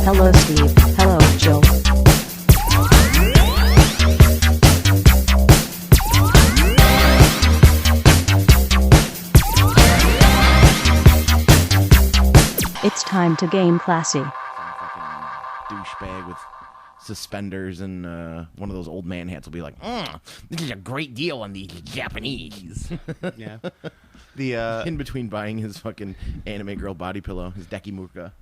Hello Steve. Hello Joe. It's time to game classy. Some fucking douchebag with suspenders and one of those old man hats will be like, this is a great deal on these Japanese. Yeah. The In between buying his fucking anime girl body pillow, his Dekimura.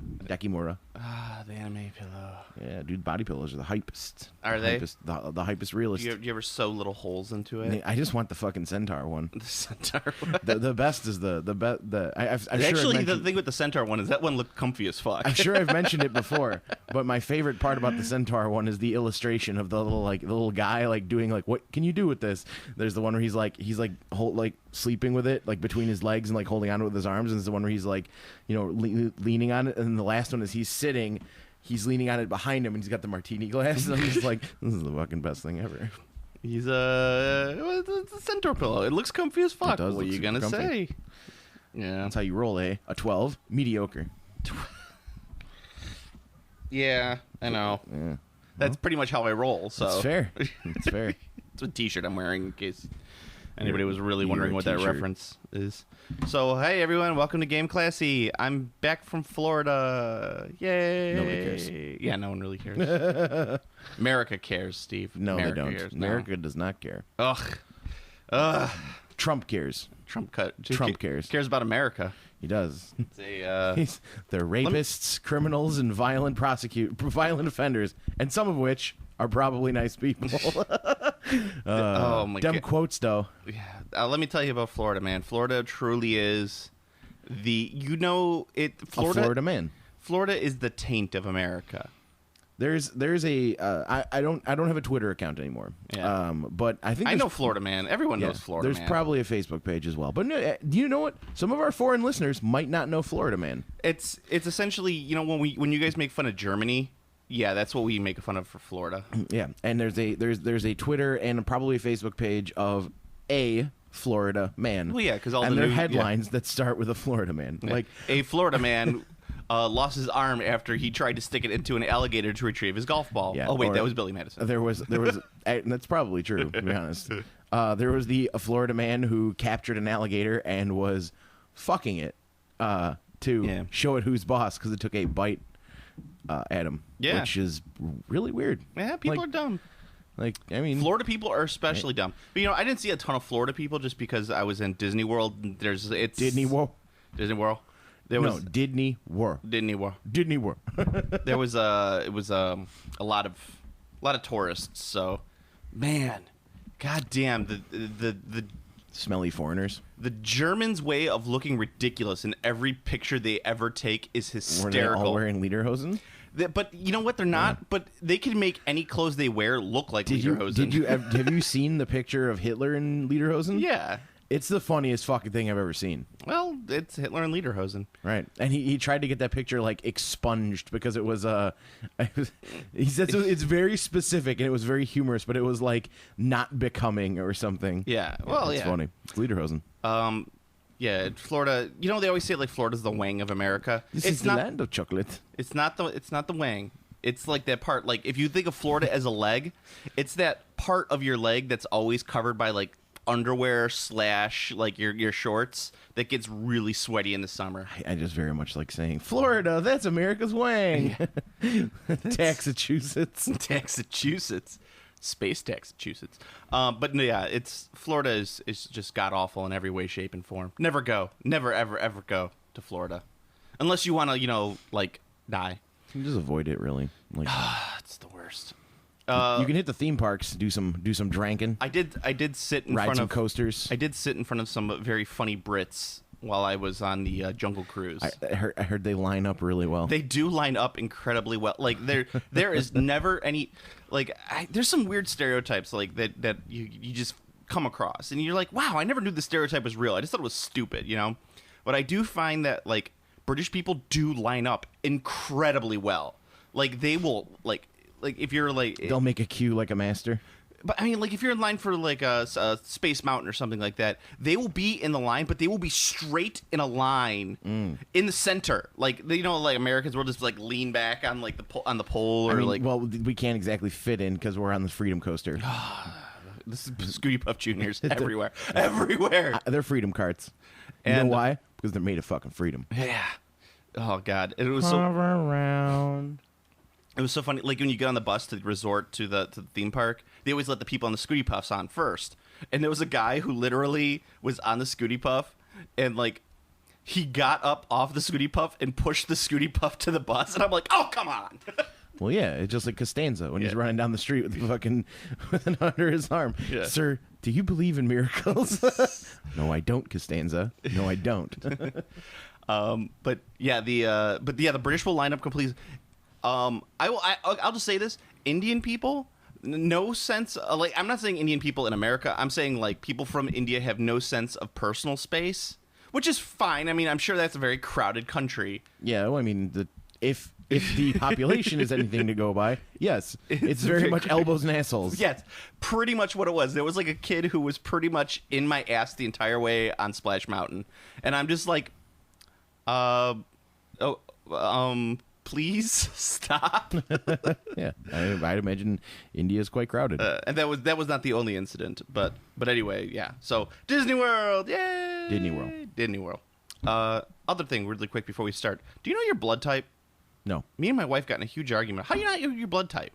the anime pillow. Yeah, dude, body pillows are the hypest. Are they? The hypest realist. Do you ever sew little holes into it? I just want the fucking centaur one. The centaur one. The best is the I've Actually, the thing with the centaur one is that one looked comfy as fuck. I'm sure I've mentioned it before, but my favorite part about the centaur one is the illustration of the little guy like doing like, what can you do with this? There's the one where he's sleeping with it like between his legs and like holding on to it with his arms, and there's the one where he's like, leaning on it, and then the last one is he's sitting, he's leaning on it behind him, and he's got the martini glass, and I'm just like, this is the fucking best thing ever. He's it's a centaur pillow. It looks comfy as fuck. It does what are look you gonna super comfy. say? Yeah, That's how you roll, eh? A 12, mediocre. Yeah, I know. Yeah. That's pretty much how I roll. So That's fair. It's fair. It's a T-shirt I'm wearing in case anybody was really wondering what that T-shirt. reference is. So, hey everyone, welcome to Game Classy. I'm back from Florida. Yay! Nobody cares. Yeah, no one really cares. America cares, Steve. No, America they don't. Cares. America does not care. Ugh. Trump cares. Trump cares. Cares about America. He does. It's a, They're rapists, criminals, and violent offenders, and some of which are probably nice people. oh my Dumb god. quotes, though. Yeah. Let me tell you about Florida, man. Florida truly is Florida man. Florida is the taint of America. There's a I don't have a Twitter account anymore. Yeah. But I think I know Florida man. Everyone knows Florida there's man. probably a Facebook page as well. But no, do you know what? Some of our foreign listeners might not know Florida man. It's essentially, when you guys make fun of Germany, yeah, that's what we make fun of for Florida. Yeah, and there's a Twitter and probably a Facebook page of a Florida man. Well, yeah, because all and the they're new headlines that start with a Florida man. Yeah. Like a Florida man lost his arm after he tried to stick it into an alligator to retrieve his golf ball. Yeah, oh wait, or that was Billy Madison. There was and that's probably true, to be honest. There was a Florida man who captured an alligator and was fucking it to show it who's boss because it took a bite at him. Yeah. Which is really weird. Yeah, people are dumb. Like, I mean, Florida people are especially dumb. But I didn't see a ton of Florida people just because I was in Disney World. Disney World. Disney World. Disney World. Disney World. Disney World. There was a lot of tourists. So, man, goddamn the Smelly foreigners. The Germans' way of looking ridiculous in every picture they ever take is hysterical. Were they all wearing lederhosen? But you know what? They're not. Yeah. But they can make any clothes they wear look like lederhosen. Have you seen the picture of Hitler in lederhosen? Yeah. It's the funniest fucking thing I've ever seen. Well, it's Hitler in lederhosen. Right. And he tried to get that picture, like, expunged because it was, he said so it's very specific and it was very humorous, but it was, like, not becoming or something. Yeah. Well, it's funny. It's lederhosen. Yeah, Florida, they always say, like, Florida's the wang of America. This is the land of chocolate. It's not the wang. It's like that part, like, if you think of Florida as a leg, it's that part of your leg that's always covered by, like, underwear / like your shorts that gets really sweaty in the summer. I just very much like saying Florida, that's America's wang. Taxachusetts. Space Taxachusetts. But no, yeah, Florida is just god awful in every way, shape, and form. Never ever go to Florida unless you want to like die. You can just avoid it, really. Like it's the worst. You can hit the theme parks, do some drinking. I did sit in ride front some of coasters. I did sit in front of some very funny Brits while I was on the Jungle Cruise. I heard they line up really well. They do line up incredibly well. Like there is never any there's some weird stereotypes like that you just come across and you're like, wow, I never knew the stereotype was real. I just thought it was stupid, But I do find that like British people do line up incredibly well. Like they will like if you're like they'll make a queue like a master. But I mean, like if you're in line for like a Space Mountain or something like that, they will be in the line, but they will be straight in a line in the center. Like like Americans will just like lean back on like the pole or well, we can't exactly fit in because we're on the Freedom Coaster. This is Scooty Puff Juniors everywhere, everywhere. They're freedom carts. You know why? Because they're made of fucking freedom. Yeah. Oh God, it was around. It was so funny. Like when you get on the bus to the resort to the theme park, they always let the people on the Scooty Puffs on first. And there was a guy who literally was on the Scooty Puff, and like he got up off the Scooty Puff and pushed the Scooty Puff to the bus. And I'm like, oh come on. Well, yeah, it's just like Costanza when he's running down the street with the fucking with it under his arm. Yeah. Sir, do you believe in miracles? No, I don't, Costanza. No, I don't. But the British will line up completely. I'll just say this: Indian people, no sense. I'm not saying Indian people in America. I'm saying like people from India have no sense of personal space, which is fine. I mean, I'm sure that's a very crowded country. Yeah, well, I mean, if the population is anything to go by, yes, it's very much elbows and assholes. Yes, pretty much what it was. There was like a kid who was pretty much in my ass the entire way on Splash Mountain, and I'm just like, please stop. Yeah, I'd imagine India is quite crowded. And that was not the only incident, but anyway, yeah. So Disney World, yay! Disney World. Other thing, really quick before we start, do you know your blood type? No. Me and my wife got in a huge argument. How do you not know your blood type?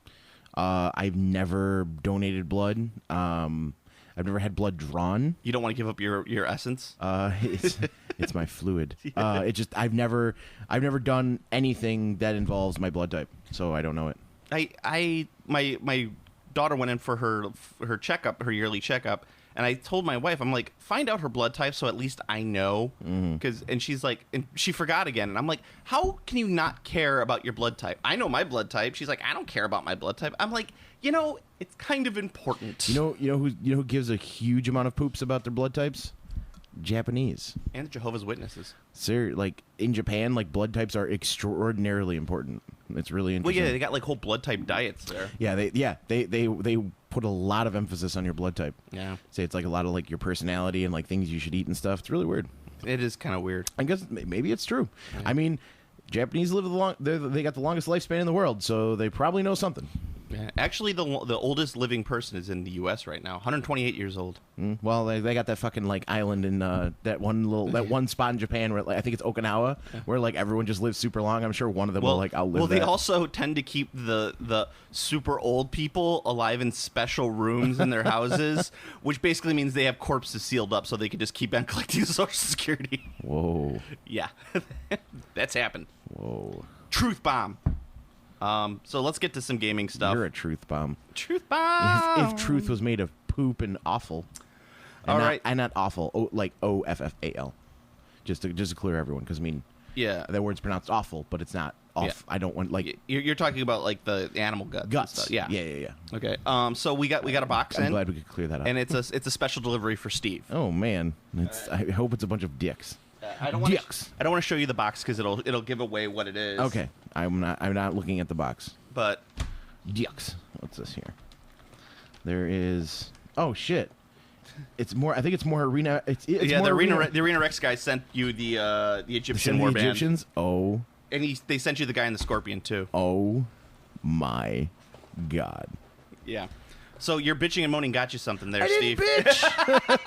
I've never donated blood. I've never had blood drawn. You don't want to give up your essence? It's my fluid. I've never done anything that involves my blood type, so I don't know it. My daughter went in for her checkup, her yearly checkup, and I told my wife, I'm like, find out her blood type so at least I know. And she's like, and she forgot again, and I'm like, how can you not care about your blood type? I know my blood type. She's like, I don't care about my blood type. I'm like, it's kind of important. You know who gives a huge amount of poops about their blood types? Japanese and Jehovah's Witnesses. Sir, like in Japan, like blood types are extraordinarily important. It's really interesting. Well, yeah, they got like whole blood type diets there. Yeah, they put a lot of emphasis on your blood type. Yeah, say it's like a lot of like your personality and like things you should eat and stuff. It's really weird. It is kind of weird. I guess maybe it's true. Yeah. I mean, Japanese live they got the longest lifespan in the world, so they probably know something. Yeah. Actually, the oldest living person is in the U.S. right now, 128 years old. Well, they got that fucking like island in that one spot in Japan where like, I think it's Okinawa, where like everyone just lives super long. I'm sure one of them will like outlive. Well, they that. also tend to keep the super old people alive in special rooms in their houses, which basically means they have corpses sealed up so they can just keep on collecting Social Security. Whoa. Yeah, that's happened. Whoa. Truth bomb. So let's get to some gaming stuff. You're a truth bomb. Truth bomb. If truth was made of poop and offal. All right. And not awful. Like OFFAL. Just to clear everyone, because I mean, yeah, that word's pronounced awful, but it's not off. Yeah. I don't want like you're talking about like the animal guts. Guts. And stuff. Yeah. Yeah. Okay. So we got a box I'm in. glad we could clear that up. And it's a special delivery for Steve. Oh man, I hope it's a bunch of dicks. I don't want to show you the box because it'll give away what it is. Okay, I'm not looking at the box. But dicks. What's this here? There is. Oh shit! It's more. I think it's more arena. It's yeah. more the Arena Rex guy sent you the Egyptian warband. Egyptians. Oh. And they sent you the guy in the Scorpion too. Oh my god. Yeah. So your bitching and moaning got you something there, I Steve. Didn't bitch.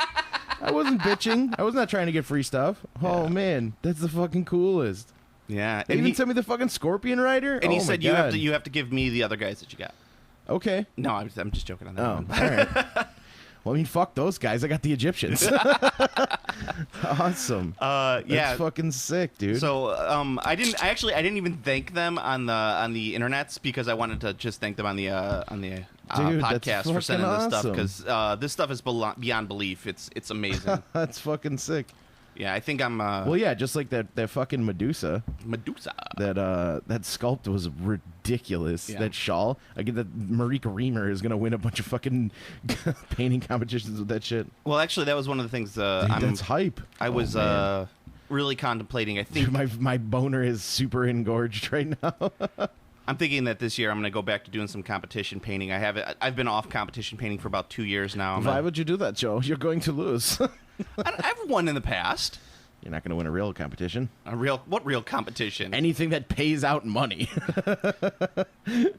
I wasn't bitching. I was not trying to get free stuff. Oh man, that's the fucking coolest. Yeah. They even sent me the fucking Scorpion Rider. And he said you have to give me the other guys that you got. Okay. No, I'm just joking on that one. All right. Well, I mean, fuck those guys. I got the Egyptians. Awesome. Yeah. That's fucking sick, dude. So, I didn't even thank them on the internets because I wanted to just thank them on the podcast for sending this stuff because this stuff is beyond belief. It's amazing. That's fucking sick. Yeah, I think I'm. Well, yeah, just like that fucking Medusa. That sculpt was ridiculous. Yeah. That shawl. I get that Marika Reamer is gonna win a bunch of fucking painting competitions with that shit. Well, actually, that was one of the things. That's hype. I was really contemplating. I think Dude, my boner is super engorged right now. I'm thinking that this year I'm going to go back to doing some competition painting. I've been off competition painting for about 2 years now. Why would you do that, Joe? You're going to lose. I've won in the past. You're not going to win a real competition. What real competition? Anything that pays out money.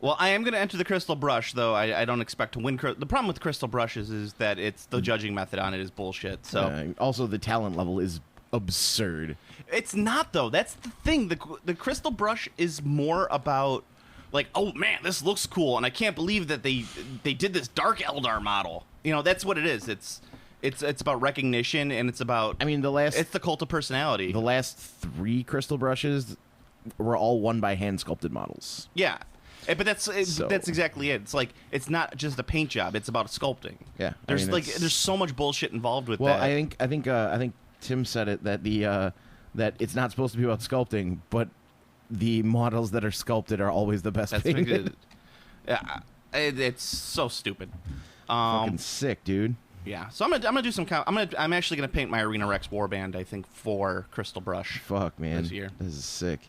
Well, I am going to enter the Crystal Brush, though. I don't expect to win. The problem with Crystal Brushes is that the judging method on it is bullshit. So also, the talent level is absurd. It's not, though. That's the thing. The Crystal Brush is more about, like, oh man, this looks cool, and I can't believe that they did this Dark Eldar model. You know, that's what it is. It's about recognition, and it's about. I mean, it's the cult of personality. The last 3 Crystal Brushes were all won by hand sculpted models. Yeah. But that's exactly it. It's like it's not just a paint job; it's about sculpting. Yeah, there's so much bullshit involved with that. Well, I think Tim said it that that it's not supposed to be about sculpting, but the models that are sculpted are always the best painted. Yeah, it's so stupid. Fucking sick, dude. Yeah, so I'm gonna do some. I'm actually gonna paint my Arena Rex Warband. I think for Crystal Brush. Fuck, man, this year. This is sick.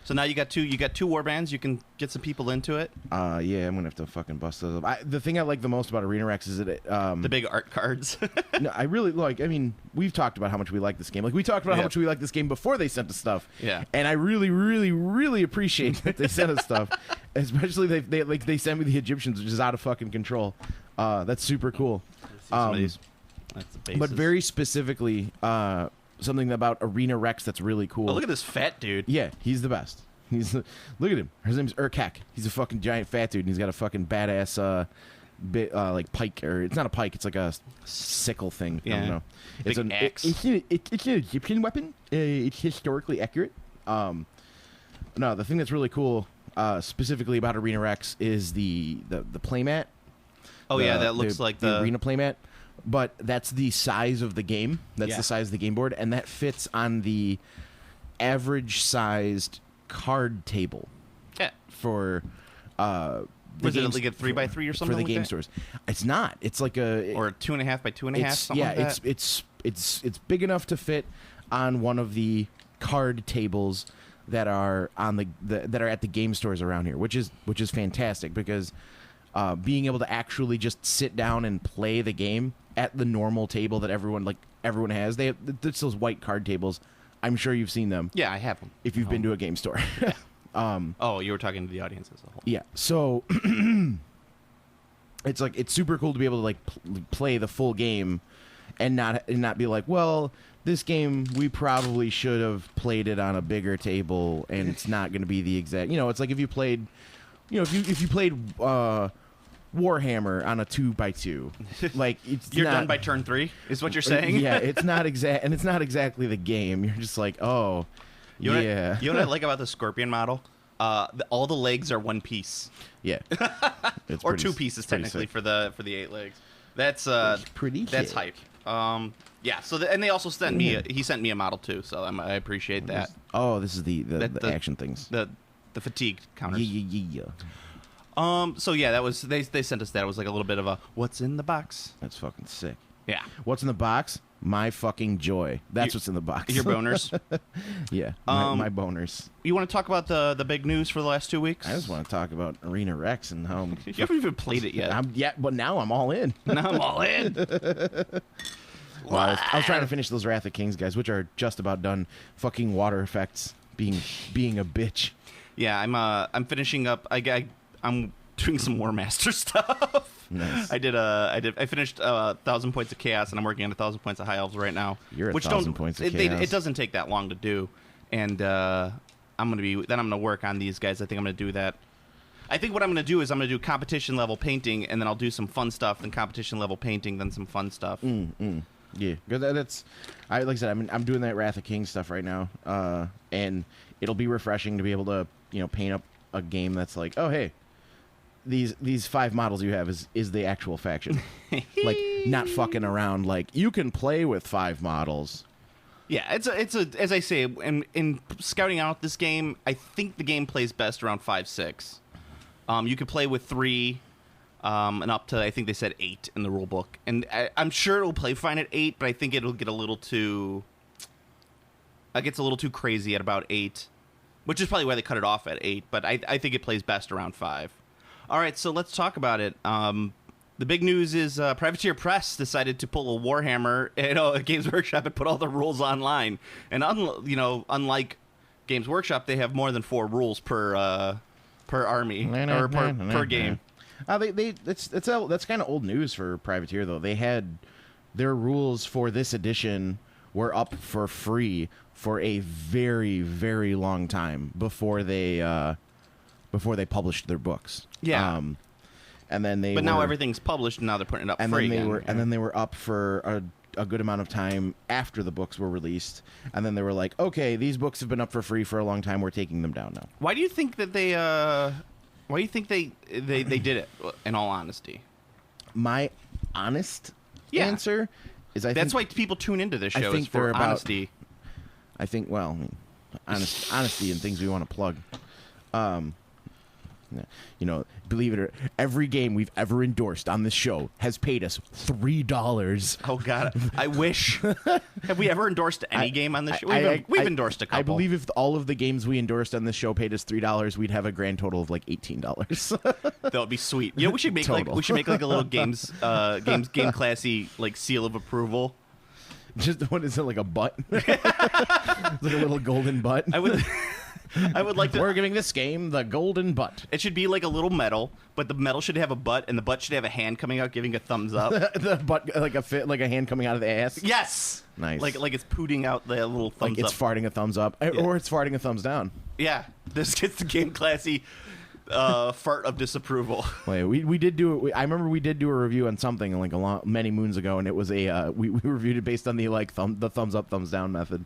So now you got two warbands. You can get some people into it. Yeah, I'm gonna have to fucking bust those up. The thing I like the most about Arena Rex is that the big art cards. No, I really like. I mean, we've talked about how much we like this game. Like we talked about how much we like this game before they sent us stuff. Yeah. And I really, really, really appreciate that they sent us stuff. Especially they sent me the Egyptians, which is out of fucking control. That's super cool. That's the basis. But very specifically, something about Arena Rex that's really cool. Oh, look at this fat dude. Yeah, he's the best. Look at him. His name's Urkak. He's a fucking giant fat dude, and he's got a fucking badass like pike, or it's not a pike. It's like a sickle thing. Yeah. I don't know. Big axe. It's an Egyptian weapon. It's historically accurate. No, the thing that's really cool, specifically about Arena Rex, is the playmat. Oh yeah, that looks like the arena playmat. But that's the size of the game. That's the size of the game board, and that fits on the average-sized card table. Yeah. For was it like a 3x3 or something? For the like game that? stores, it's not. It's like a or a 2.5 by 2.5. Something like that? It's big enough to fit on one of the card tables that are on that are at the game stores around here, which is fantastic because. Being able to actually just sit down and play the game at the normal table that everyone has. It's those white card tables. I'm sure you've seen them. Yeah, I have them. If you've been to a game store. Oh, you were talking to the audience as a whole. Yeah. So it's super cool to be able to like play the full game and not be like, well, this game we probably should have played it on a bigger table and it's not going to be the exact. It's like if you played. If you played Warhammer on a 2x2, like you're done by turn 3, is what you're saying? Yeah, it's not exactly the game. You're just like, oh, you know what I like about the Scorpion model? All the legs are one piece. Yeah, or 2 pieces technically for the 8 legs. That's pretty. That's hype. Yeah. So and they also sent me. He sent me a model too, so I appreciate that. Oh, this is the action things. The fatigue counters. Yeah. So yeah, that was they sent us that. It was like a little bit of a what's in the box. That's fucking sick. Yeah. What's in the box? My fucking joy. That's what's in the box. Your boners. Yeah. My boners. You want to talk about the big news for the last 2 weeks? I just want to talk about Arena Rex and how you haven't even played it yet. But now I'm all in. Now I'm all in. Well, I was trying to finish those Wrath of Kings guys, which are just about done. Fucking water effects being a bitch. Yeah, I'm finishing up. I'm doing some War Master stuff. Nice. I finished 1,000 points of chaos, and I'm working on 1,000 points of high elves right now. You're 1,000 points of chaos. It doesn't take that long to do, and I'm gonna work on these guys. I think I'm gonna do that. I think what I'm gonna do is I'm gonna do competition level painting, and then I'll do some fun stuff, then competition level painting, then some fun stuff. Yeah, because like I said, I'm doing that Wrath of Kings stuff right now, and it'll be refreshing to be able to paint up a game that's like, oh hey, these 5 models you have is the actual faction, like not fucking around. Like you can play with 5 models. Yeah, it's a as I say, in scouting out this game, I think the game plays best around 5-6. You could play with 3. And up to, I think they said 8 in the rule book. And I'm sure it'll play fine at 8, but I think it'll get a little too... It gets a little too crazy at about 8. which is probably why they cut it off at 8. But I think it plays best around 5. All right, so let's talk about it. The big news is Privateer Press decided to pull a Warhammer at Games Workshop and put all the rules online. And unlike Games Workshop, they have more than 4 rules per army or per game. That's kind of old news for Privateer, though. They had their rules for this edition were up for free for a very, very long time before they published their books. Yeah. And then but now everything's published, and now they're putting it up free again. And then they were up for a good amount of time after the books were released, and then they were like, okay, these books have been up for free for a long time, we're taking them down now. Why do you think that they did it, in all honesty? My honest answer is that's why people tune into this show, is for honesty. I think, well, honesty and things we want to plug. Believe it or not, every game we've ever endorsed on this show has paid us $3. Oh God, I wish. Have we ever endorsed any game on this show? We've endorsed a couple. I believe if all of the games we endorsed on this show paid us $3, we'd have a grand total of like $18. That would be sweet. We should make like a little game classy like seal of approval. Just what is it, like a butt? Like a little golden butt. I would like to. We're giving this game the golden butt. It should be like a little medal, but the medal should have a butt, and the butt should have a hand coming out, giving a thumbs up. The butt, like a hand coming out of the ass. Yes, nice. Like it's pooting out the little thumbs like up. It's farting a thumbs up, or it's farting a thumbs down. Yeah, this gets the game classy fart of disapproval. Wait, we did do it. I remember we did do a review on something like many moons ago, and it was we reviewed it based on the the thumbs up, thumbs down method.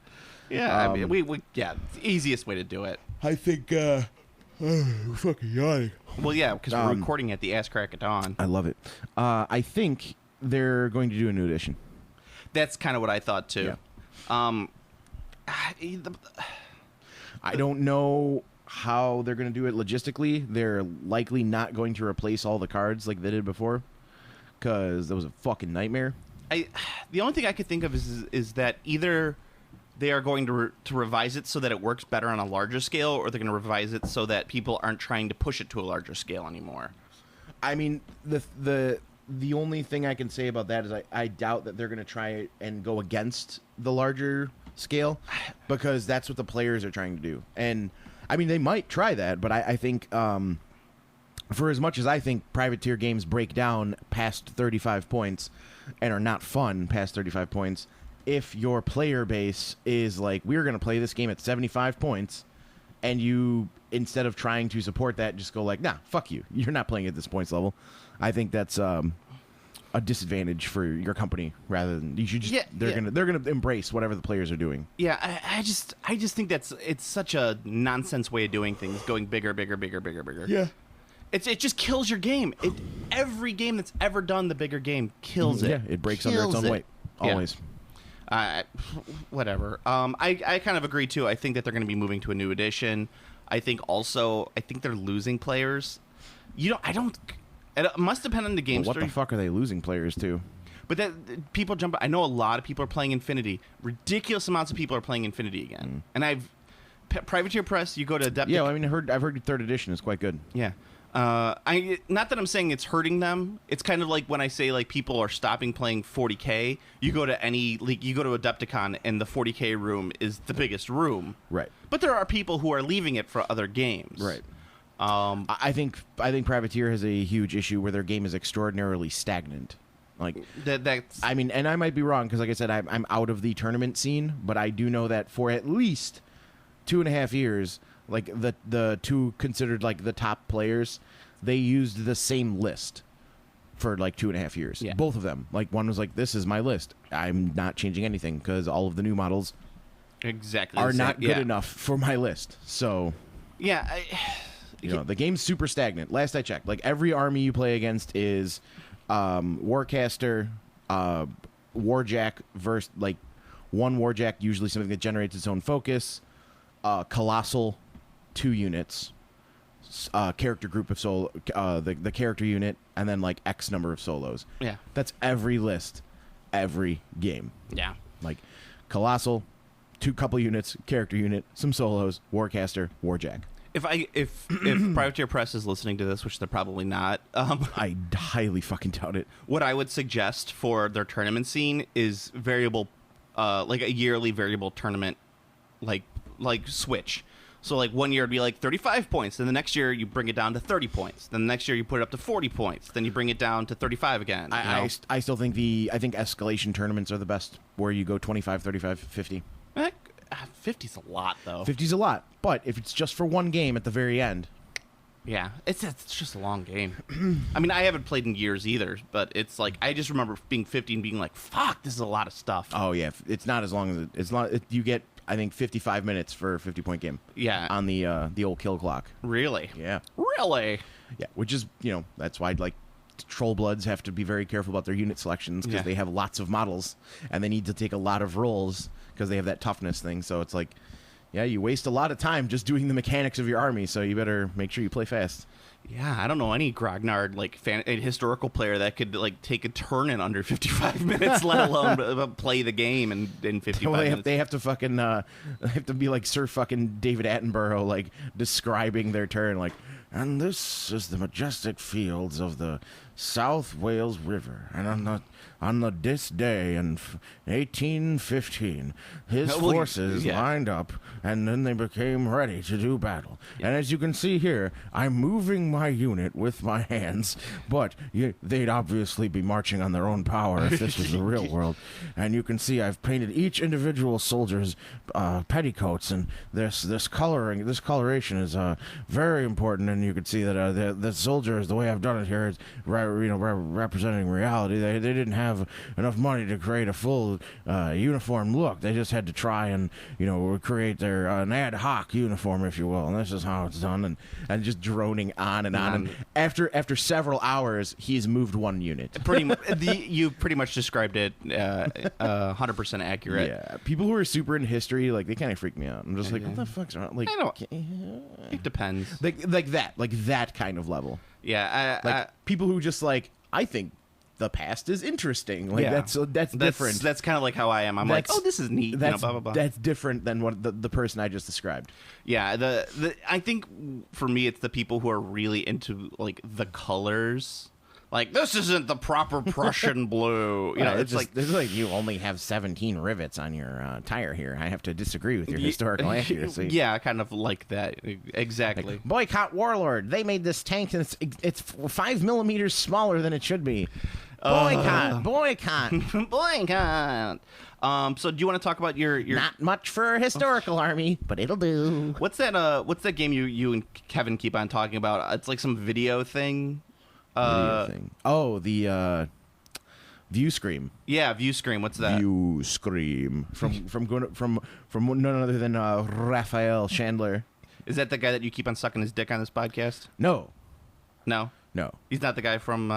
Yeah, I mean, we it's the easiest way to do it. I think we're fucking yawning. Well, yeah, because we're recording at the ass crack of dawn. I love it. I think they're going to do a new edition. That's kind of what I thought too. Yeah. I don't know how they're going to do it logistically. They're likely not going to replace all the cards like they did before, because that was a fucking nightmare. The only thing I could think of is that either they are going to revise it so that it works better on a larger scale, or they're going to revise it so that people aren't trying to push it to a larger scale anymore. I mean, the only thing I can say about that is I doubt that they're going to try and go against the larger scale, because that's what the players are trying to do. And, I mean, they might try that, but I think, for as much as I think Privateer games break down past 35 points and are not fun past 35 points, if your player base is like, we're going to play this game at 75 points, and you, instead of trying to support that, just go like, nah, fuck you. You're not playing at this points level. I think that's a disadvantage for your company, rather than you should just they're gonna embrace whatever the players are doing. Yeah, I just think it's such a nonsense way of doing things, going bigger. Yeah. It just kills your game. Every game that's ever done the bigger game kills it. Yeah, it breaks under its own weight. Always. Yeah. Whatever. I kind of agree too. I think that they're going to be moving to a new edition. I think they're losing players. It must depend on the game. What the fuck are they losing players to? But that people jump. I know a lot of people are playing Infinity. Ridiculous amounts of people are playing Infinity again. And Privateer Press. You go to Adept. Yeah, I mean, I've heard 3rd edition is quite good. Yeah. Not that I'm saying it's hurting them. It's kind of like when I say like people are stopping playing 40K. You go to you go to Adepticon, and the 40K room is the biggest room. Right. But there are people who are leaving it for other games. Right. I think Privateer has a huge issue where their game is extraordinarily stagnant. Like that's. I mean, and I might be wrong, because like I said, I'm out of the tournament scene, but I do know that for at least 2.5 years, like the two considered like the top players, they used the same list for like 2.5 years. Yeah. Both of them. Like, one was like, this is my list. I'm not changing anything, because all of the new models are not good enough for my list. So yeah, the game's super stagnant. Last I checked, like every army you play against is Warcaster, Warjack versus like one Warjack, usually something that generates its own focus, Colossal, 2 units, character group of solo, the character unit, and then like X number of solos. Yeah, that's every list, every game. Yeah, like Colossal, two couple units, character unit, some solos, Warcaster, Warjack. If Privateer Press is listening to this, which they're probably not, I highly fucking doubt it. what I would suggest for their tournament scene is variable, like a yearly variable tournament, like switch. So like 1 year it'd be like 35 points, then the next year you bring it down to 30 points, then the next year you put it up to 40 points, then you bring it down to 35 again. I still think I think escalation tournaments are the best, where you go 25, 35, 50. 50's a lot though. 50's a lot, but if it's just for one game at the very end. Yeah, it's just a long game. I mean, I haven't played in years either, but it's like I just remember being 50 and being like, "Fuck, this is a lot of stuff." Oh yeah, it's not as long as it's not. You get, I think, 55 minutes for a 50-point game. Yeah, on the old kill clock. Really? Yeah. Really? Yeah, which is, that's why like Troll Bloods have to be very careful about their unit selections, because they have lots of models and they need to take a lot of rolls because they have that toughness thing. So it's like, yeah, you waste a lot of time just doing the mechanics of your army, so you better make sure you play fast. Yeah, I don't know any Grognard a historical player that could like take a turn in under 55 minutes, let alone play the game in 55 minutes. They have to fucking they have to be like Sir fucking David Attenborough, like describing their turn, like, and this is the majestic fields of the South Wales River, and on this day in 1815, his forces lined up, and then they became ready to do battle. Yeah. And as you can see here, I'm moving my unit with my hands, but they'd obviously be marching on their own power if this was the real world. And you can see I've painted each individual soldier's petticoats, and this coloration is very important. And you can see that the soldiers, the way I've done it here, is representing reality. They didn't have enough money to create a full uniform look. They just had to try and create their an ad hoc uniform, if you will. And this is how it's done. And just droning on and on. And after several hours, he's moved one unit. You pretty much described it 100% accurate. Yeah, people who are super into history, like, they kind of freak me out. I'm just like, what the fuck's wrong? Like, I know. It depends. Like that kind of level. Yeah, people who just like, I think the past is interesting. Like, that's different. That's kind of like how I am. I'm like, oh, this is neat. That's, blah, blah, blah. That's different than what the person I just described. Yeah, I think for me, it's the people who are really into like the colors. Like, this isn't the proper Prussian blue. It's like you only have 17 rivets on your tire here. I have to disagree with your historical accuracy. Yeah, kind of like that. Exactly. Like, boycott Warlord. They made this tank, and it's 5 millimeters smaller than it should be. Boycott. Boycott. So do you want to talk about your not much for a historical army, but it'll do. What's that game you and Kevin keep on talking about? It's like some video thing. Oh, the View Scream. Yeah, View Scream. What's that? View Scream from none other than Raphael Chandler. Is that the guy that you keep on sucking his dick on this podcast? No. He's not the guy from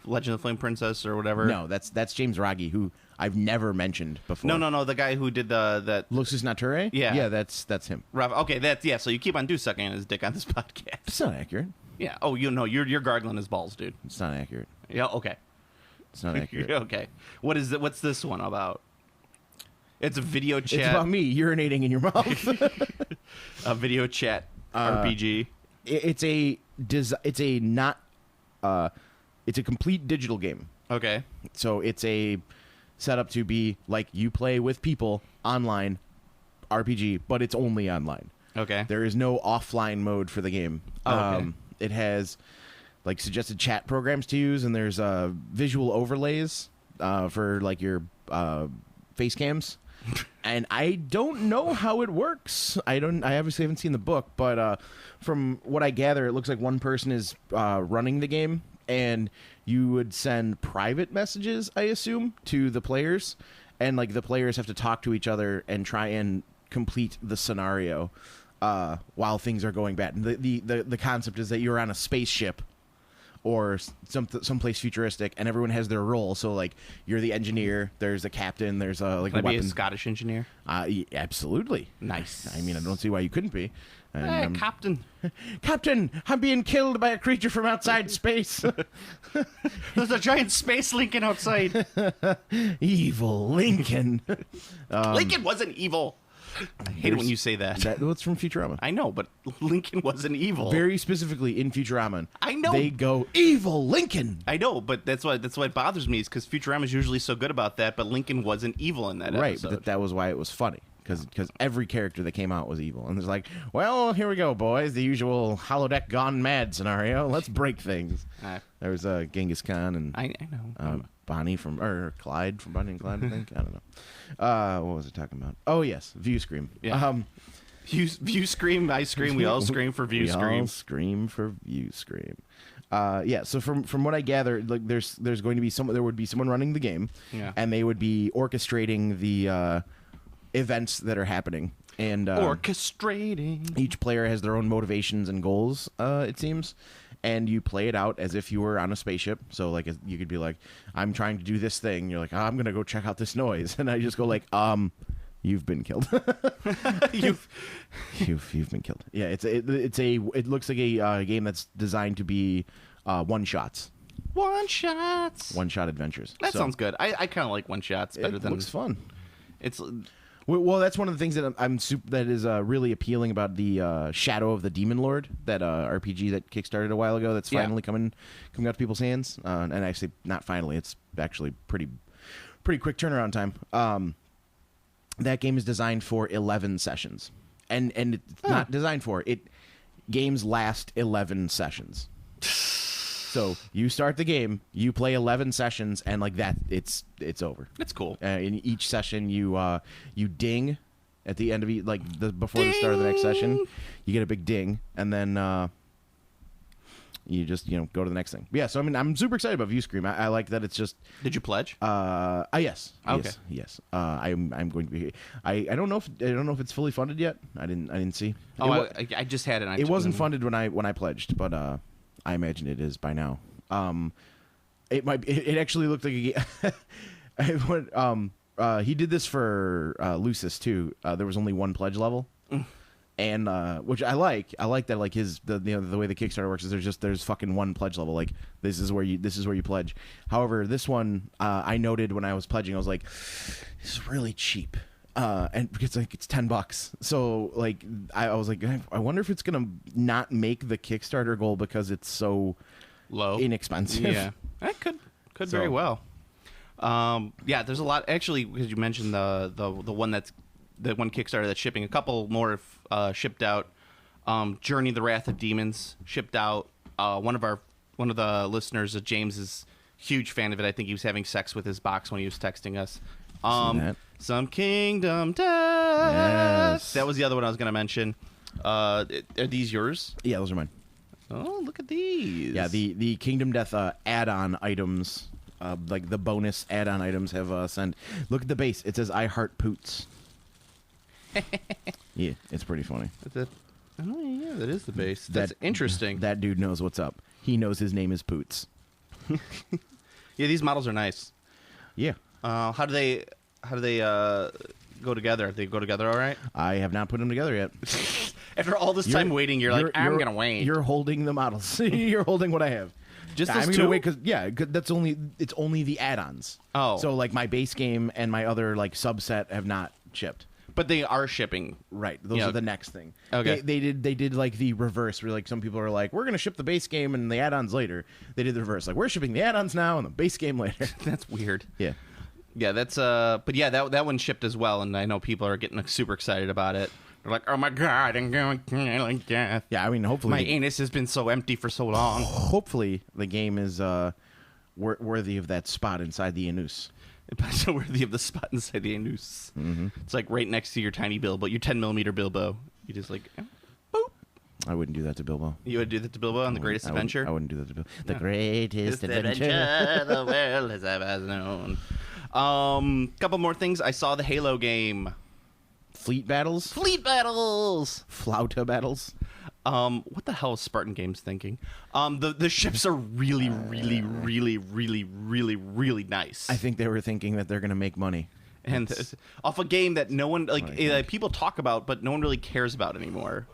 Legend of the Flame Princess or whatever. No, that's James Raggi, who I've never mentioned before. No, the guy who did that Luxus Nature. Yeah, that's him. Okay, so you keep on sucking his dick on this podcast. It's not accurate. Yeah. Oh, you're gargling his balls, dude. It's not accurate. Yeah. Okay. It's not accurate. Okay. What's this one about? It's a video chat. It's about me urinating in your mouth. A video chat RPG. It's a complete digital game. Okay. So it's a setup to be like you play with people online RPG, but it's only online. Okay. There is no offline mode for the game. Oh, okay. It has like suggested chat programs to use, and there's visual overlays for like your face cams. And I don't know how it works. I obviously haven't seen the book, but from what I gather, it looks like one person is running the game, and you would send private messages, I assume, to the players, and like the players have to talk to each other and try and complete the scenario while things are going bad. And the concept is that you're on a spaceship or someplace futuristic, and everyone has their role. So like you're the engineer, there's a captain, there's a like Can a I be weapon. a Scottish engineer? Absolutely. Nice. I mean, I don't see why you couldn't be. And Hey, Captain. Captain, I'm being killed by a creature from outside space. There's a giant space Lincoln outside. Evil Lincoln. Lincoln wasn't evil. I hate it when you say that. That's from Futurama. I know, but Lincoln wasn't evil. Very specifically in Futurama. I know. They go, Evil Lincoln. I know, but that's why it bothers me, is because Futurama's usually so good about that, but Lincoln wasn't evil in that Right, episode. but that was why it was funny. Because every character that came out was evil. And it's like, well, here we go, boys. The usual holodeck gone mad scenario. Let's break things. There was Genghis Khan and I know. Bonnie or Clyde from Bonnie and Clyde, I think. I don't know. What was I talking about? Oh, yes. View Scream. Yeah. View Scream, I scream. We all scream for View Scream. We all scream for View Scream. Yeah. So from what I gathered, like there's going to be there would be someone running the game, and they would be orchestrating the events that are happening. And orchestrating. Each player has their own motivations and goals. It seems. And you play it out as if you were on a spaceship. So, like, you could be like, I'm trying to do this thing. You're like, I'm going to go check out this noise. And I just go like, you've been killed. you've been killed. Yeah, it looks like a game that's designed to be one-shots. One-shot adventures. That sounds good. I kind of like one-shots better than... It looks fun. It's... Well, that's one of the things that that is really appealing about the Shadow of the Demon Lord, that RPG that kickstarted a while ago. That's finally coming out to people's hands, and actually not finally. It's actually pretty quick turnaround time. That game is designed for 11 sessions, and it's not designed for it. Games last 11 sessions. So you start the game, you play 11 sessions, and like that, it's over. It's cool. In each session, you ding at the end of before the start of the next session, you get a big ding, and then you just go to the next thing. Yeah, so I mean, I'm super excited about View Scream. I like that it's just. Did you pledge? Yes. Okay. Yes. I'm going to be. I don't know if it's fully funded yet. I didn't see. Oh, I just had it. It wasn't funded when I pledged, but I imagine it is by now. It might. It actually looked like he did this for Lucis too. There was only one pledge level, and which I like. I like that. Like the way the Kickstarter works is there's fucking one pledge level. Like this is where you pledge. However, this one I noted when I was pledging, I was like, this is really cheap. And because it's $10, so like I was like, I wonder if it's gonna not make the Kickstarter goal because it's so low, inexpensive. Yeah, that could very well. Yeah, there's a lot actually, because you mentioned the one one Kickstarter that's shipping. A couple more shipped out. Journey: The Wrath of Demons shipped out. One of the listeners, James, is a huge fan of it. I think he was having sex with his box when he was texting us. Some Kingdom Death. Yes. That was the other one I was going to mention. Are these yours? Yeah, those are mine. Oh, look at these. Yeah, the Kingdom Death add-on items, like the bonus add-on items have sent. Look at the base. It says I Heart Poots. Yeah, it's pretty funny. Oh, yeah, that is the base. That's interesting. That dude knows what's up. He knows his name is Poots. Yeah, these models are nice. Yeah. How do they go together? They go together all right? I have not put them together yet. After all this time waiting, you're like, I'm gonna wait. You're holding the models. You're holding what I have. Just I'm those gonna two? wait because it's only the add-ons. Oh. So like my base game and my other like subset have not shipped. But they are shipping. Right. Those are the next thing. Okay. They did like the reverse where like some people are like, we're gonna ship the base game and the add-ons later. They did the reverse. Like, we're shipping the add-ons now and the base game later. That's weird. Yeah. Yeah, that's but yeah, that one shipped as well, and I know people are getting super excited about it. They're like, oh my god, I'm going like death. Yeah, I mean, hopefully my anus has been so empty for so long. Hopefully the game is worthy of that spot inside the anus. It's so worthy of the spot inside the anus. Mm-hmm. It's like right next to your tiny Bilbo, your 10mm Bilbo. You just like, boop. I wouldn't do that to Bilbo. You would do that to Bilbo on The Greatest Adventure? I wouldn't do that to Bilbo. The Greatest Adventure the world has ever known. Couple more things. I saw the Halo game. Fleet battles? Flauta battles? What the hell is Spartan Games thinking? The ships are really, really, really, really, really, really nice. I think they were thinking that they're going to make money. and off a game that no one people talk about, but no one really cares about anymore.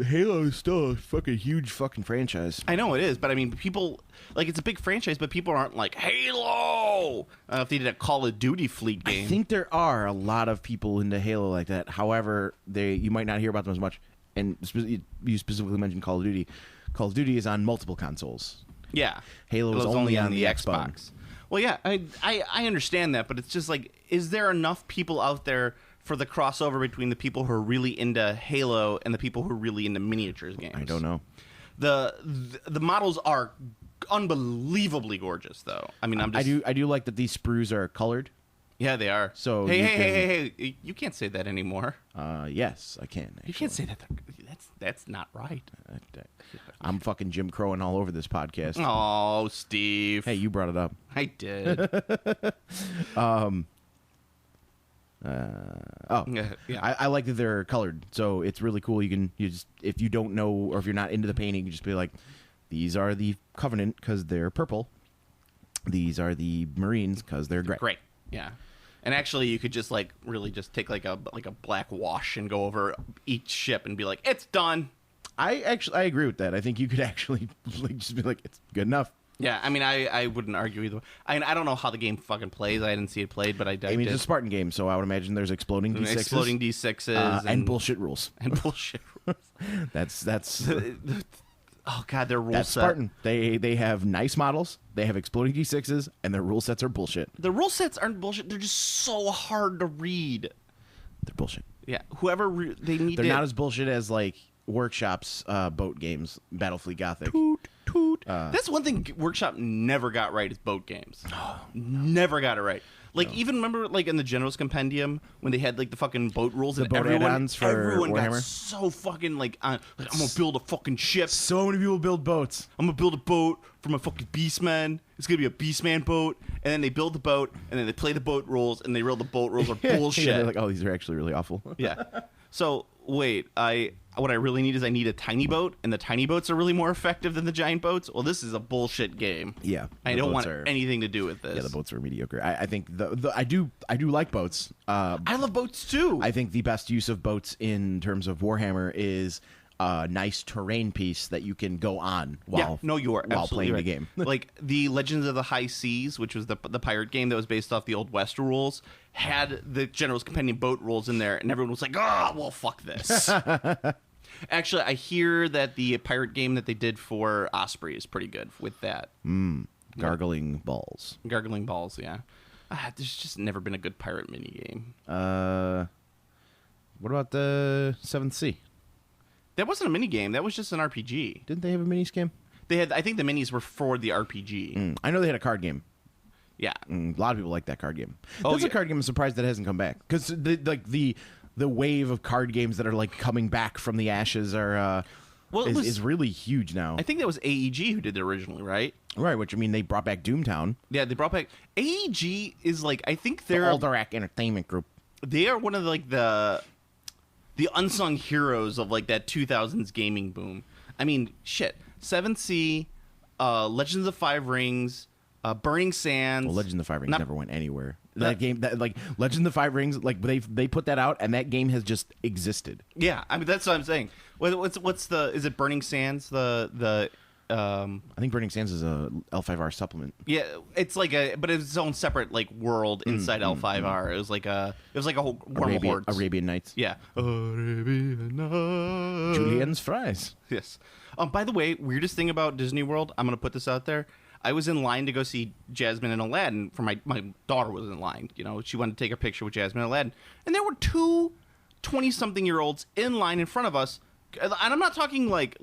Halo is still a fucking huge fucking franchise. I know it is, but I mean, people it's a big franchise, but people aren't like Halo. I don't know if they did a Call of Duty fleet game. I think there are a lot of people into Halo like that. However, you might not hear about them as much. And you specifically mentioned Call of Duty. Call of Duty is on multiple consoles. Yeah, Halo is only on the Xbox. Well, yeah, I understand that, but it's just like, is there enough people out there for the crossover between the people who are really into Halo and the people who are really into miniatures games? I don't know. The models are unbelievably gorgeous, though. I mean, I do like that these sprues are colored. Yeah, they are. So hey! You can't say that anymore. Yes, I can. Actually. You can't say that. That's not right. I'm fucking Jim Crowing all over this podcast. Oh, Steve. Hey, you brought it up. I did. Yeah. I like that they're colored, so it's really cool. You just, if you don't know or if you're not into the painting, you can just be like, these are the Covenant because they're purple. These are the Marines because they're gray. Great. Yeah. And actually, you could just really just take like a black wash and go over each ship and be like, it's done. I agree with that. I think you could actually just be like, it's good enough. Yeah, I mean, I wouldn't argue either way. I don't know how the game fucking plays. I didn't see it played, but I mean, it's a Spartan game, so I would imagine there's exploding D6s. Exploding D6s. And bullshit rules. And bullshit rules. That's oh, God, their rule that's set. Spartan. They have nice models, they have exploding D6s, and their rule sets are bullshit. The rule sets aren't bullshit. They're just so hard to read. They're bullshit. Yeah, whoever they're not as bullshit as, like, Workshop's boat games, Battlefleet Gothic. That's one thing Workshop never got right is boat games. Never got it right. Like, even remember, like, in the General's Compendium when they had, like, the fucking boat rules and boat add-ons for everyone Warhammer? got so fucking, like, I'm going to build a fucking ship. So many people build boats. I'm going to build a boat for my fucking Beastman. It's going to be a Beastman boat. And then they build the boat, and then they play the boat rules, and they realize the boat rules are bullshit. Yeah, they're like, oh, these are actually really awful. Yeah. So, wait, what I really need is I need a tiny boat, and the tiny boats are really more effective than the giant boats. Well, this is a bullshit game. Yeah, I don't want anything to do with this. Yeah, the boats are mediocre. I think I do like boats. I love boats too. I think the best use of boats in terms of Warhammer is a nice terrain piece that you can go on while playing right. the game. Like the Legends of the High Seas, which was the pirate game that was based off the old West rules, had the General's Compendium boat rules in there, and everyone was like, "Oh, well, fuck this." Actually, I hear that the pirate game that they did for Osprey is pretty good with that. Gargling balls. Gargling balls, yeah. There's just never been a good pirate minigame. What about the 7th Sea? That wasn't a minigame. That was just an RPG. Didn't they have a minis game? They had. I think the minis were for the RPG. I know they had a card game. Yeah. A lot of people like that card game. Oh, That's yeah. a card game I'm surprised that hasn't come back. Because the wave of card games that are like coming back from the ashes are is really huge now. I think that was AEG who did it originally, right? Right, which I mean they brought back Doomtown. Yeah, they brought back AEG is like I think they're the Alderac Entertainment Group. They are one of like the unsung heroes of like that 2000s gaming boom. I mean, shit. 7th Sea, Legends of Five Rings, Burning Sands. Well, Legends of Five Rings never went anywhere. That game, like Legends of Five Rings, like they put that out, and that game has just existed. Yeah, I mean that's what I'm saying. What's the? Is it Burning Sands? I think Burning Sands is a L5R supplement. Yeah, it's like but it's its own separate like world inside L5R. It was like a whole Arabian Nights. Yeah, Arabian Nights. Julien's fries. Yes. By the way, weirdest thing about Disney World, I'm gonna put this out there. I was in line to go see Jasmine and Aladdin. For my daughter was in line. You know, she wanted to take a picture with Jasmine and Aladdin, and there were two 20-something-year-olds in line in front of us. And I'm not talking like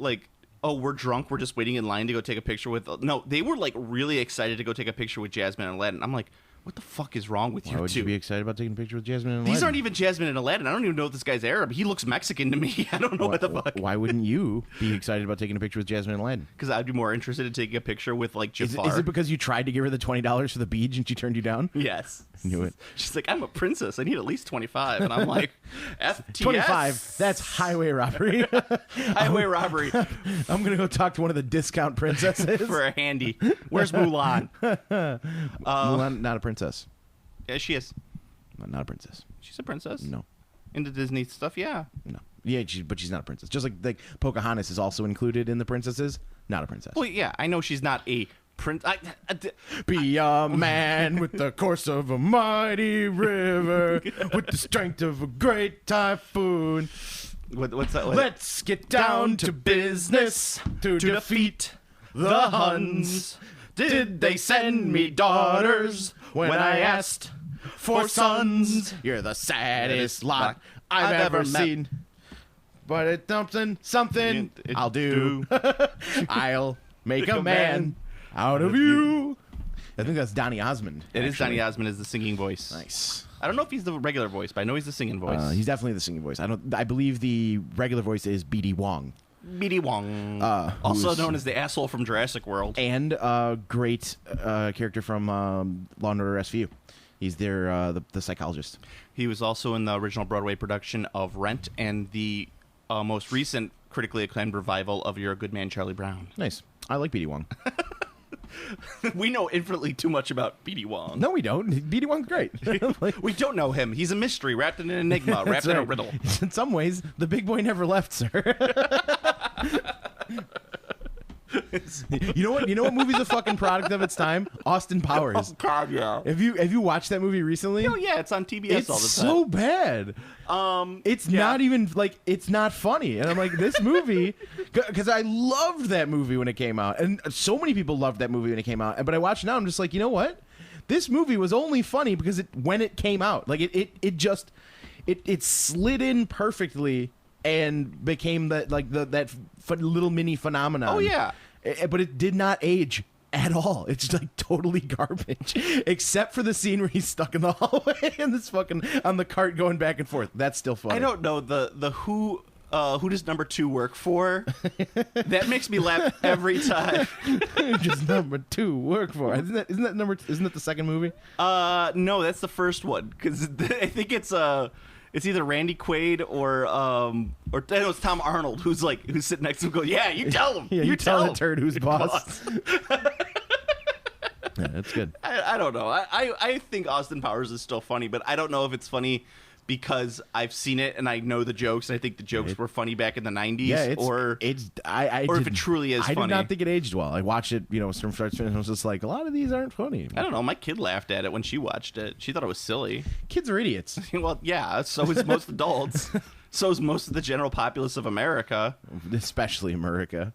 oh, we're drunk, we're just waiting in line to go take a picture with... No, they were, like, really excited to go take a picture with Jasmine and Aladdin. I'm like, what the fuck is wrong with you two? Why would you be excited about taking a picture with Jasmine and Aladdin? These aren't even Jasmine and Aladdin. I don't even know if this guy's Arab. He looks Mexican to me. I don't know what the fuck. Why wouldn't you be excited about taking a picture with Jasmine and Aladdin? Because I'd be more interested in taking a picture with, like, Jafar. Is it because you tried to give her the $20 for the beach and she turned you down? Yes. Knew it. She's like, I'm a princess. I need at least 25. And I'm like, FTS. 25. That's highway robbery. Highway robbery. I'm going to go talk to one of the discount princesses. For a handy. Where's Mulan? Mulan, not a princess. She is. Not a princess. She's a princess. No. In the Disney stuff, yeah. No. Yeah, but she's not a princess. Just like Pocahontas is also included in the princesses. Not a princess. Well, yeah, I know she's not a prince. Be a man with the course of a mighty river, with the strength of a great typhoon. What's that? Let's get down to business to defeat the Huns. Did they send me daughters when I asked for sons? You're the saddest lot I've ever seen. But it's something I'll do. I'll make a man out of you. I think that's Donny Osmond. It is Donny Osmond as the singing voice. Nice. I don't know if he's the regular voice, but I know he's the singing voice. He's definitely the singing voice. I believe the regular voice is B.D. Wong. B.D. Wong. Also known as the asshole from Jurassic World. And a great character from Law and Order SVU. He's the psychologist. He was also in the original Broadway production of Rent and the most recent critically acclaimed revival of You're a Good Man, Charlie Brown. Nice. I like B.D. Wong. We know infinitely too much about B.D. Wong. No, we don't. B.D. Wong's great. We don't know him. He's a mystery wrapped in an enigma, wrapped in a riddle. In some ways, the big boy never left, sir. You know what movie's a fucking product of its time? Austin Powers. Oh, God, yeah. Have you watched that movie recently? Oh yeah, it's on TBS It's all the time. so bad. It's not even like it's not funny, and I'm like, this movie, because I loved that movie when it came out, and so many people loved that movie when it came out. But I watch it now, I'm just like, you know what? This movie was only funny because when it came out, like it slid in perfectly and became that little mini phenomenon. Oh yeah, but it did not age at all. It's like totally garbage, except for the scene where he's stuck in the hallway and this fucking on the cart going back and forth. That's still funny. I don't know the who does number 2 work for? That makes me laugh every time. Just number 2 work for. Isn't that the second movie? No, that's the first one because I think it's either Randy Quaid or it's Tom Arnold who's sitting next to him going, yeah, you tell him. Yeah, you tell him. the turd who's boss. Yeah, that's good. I don't know. I think Austin Powers is still funny, but I don't know if it's funny because I've seen it and I know the jokes. And I think the jokes were funny back in the 90s. Yeah, or if it truly is funny. I did not think it aged well. I watched it, from start to finish, and I was just like, a lot of these aren't funny. I don't know. My kid laughed at it when she watched it. She thought it was silly. Kids are idiots. Well, yeah, so is most adults. So is most of the general populace of America. Especially America.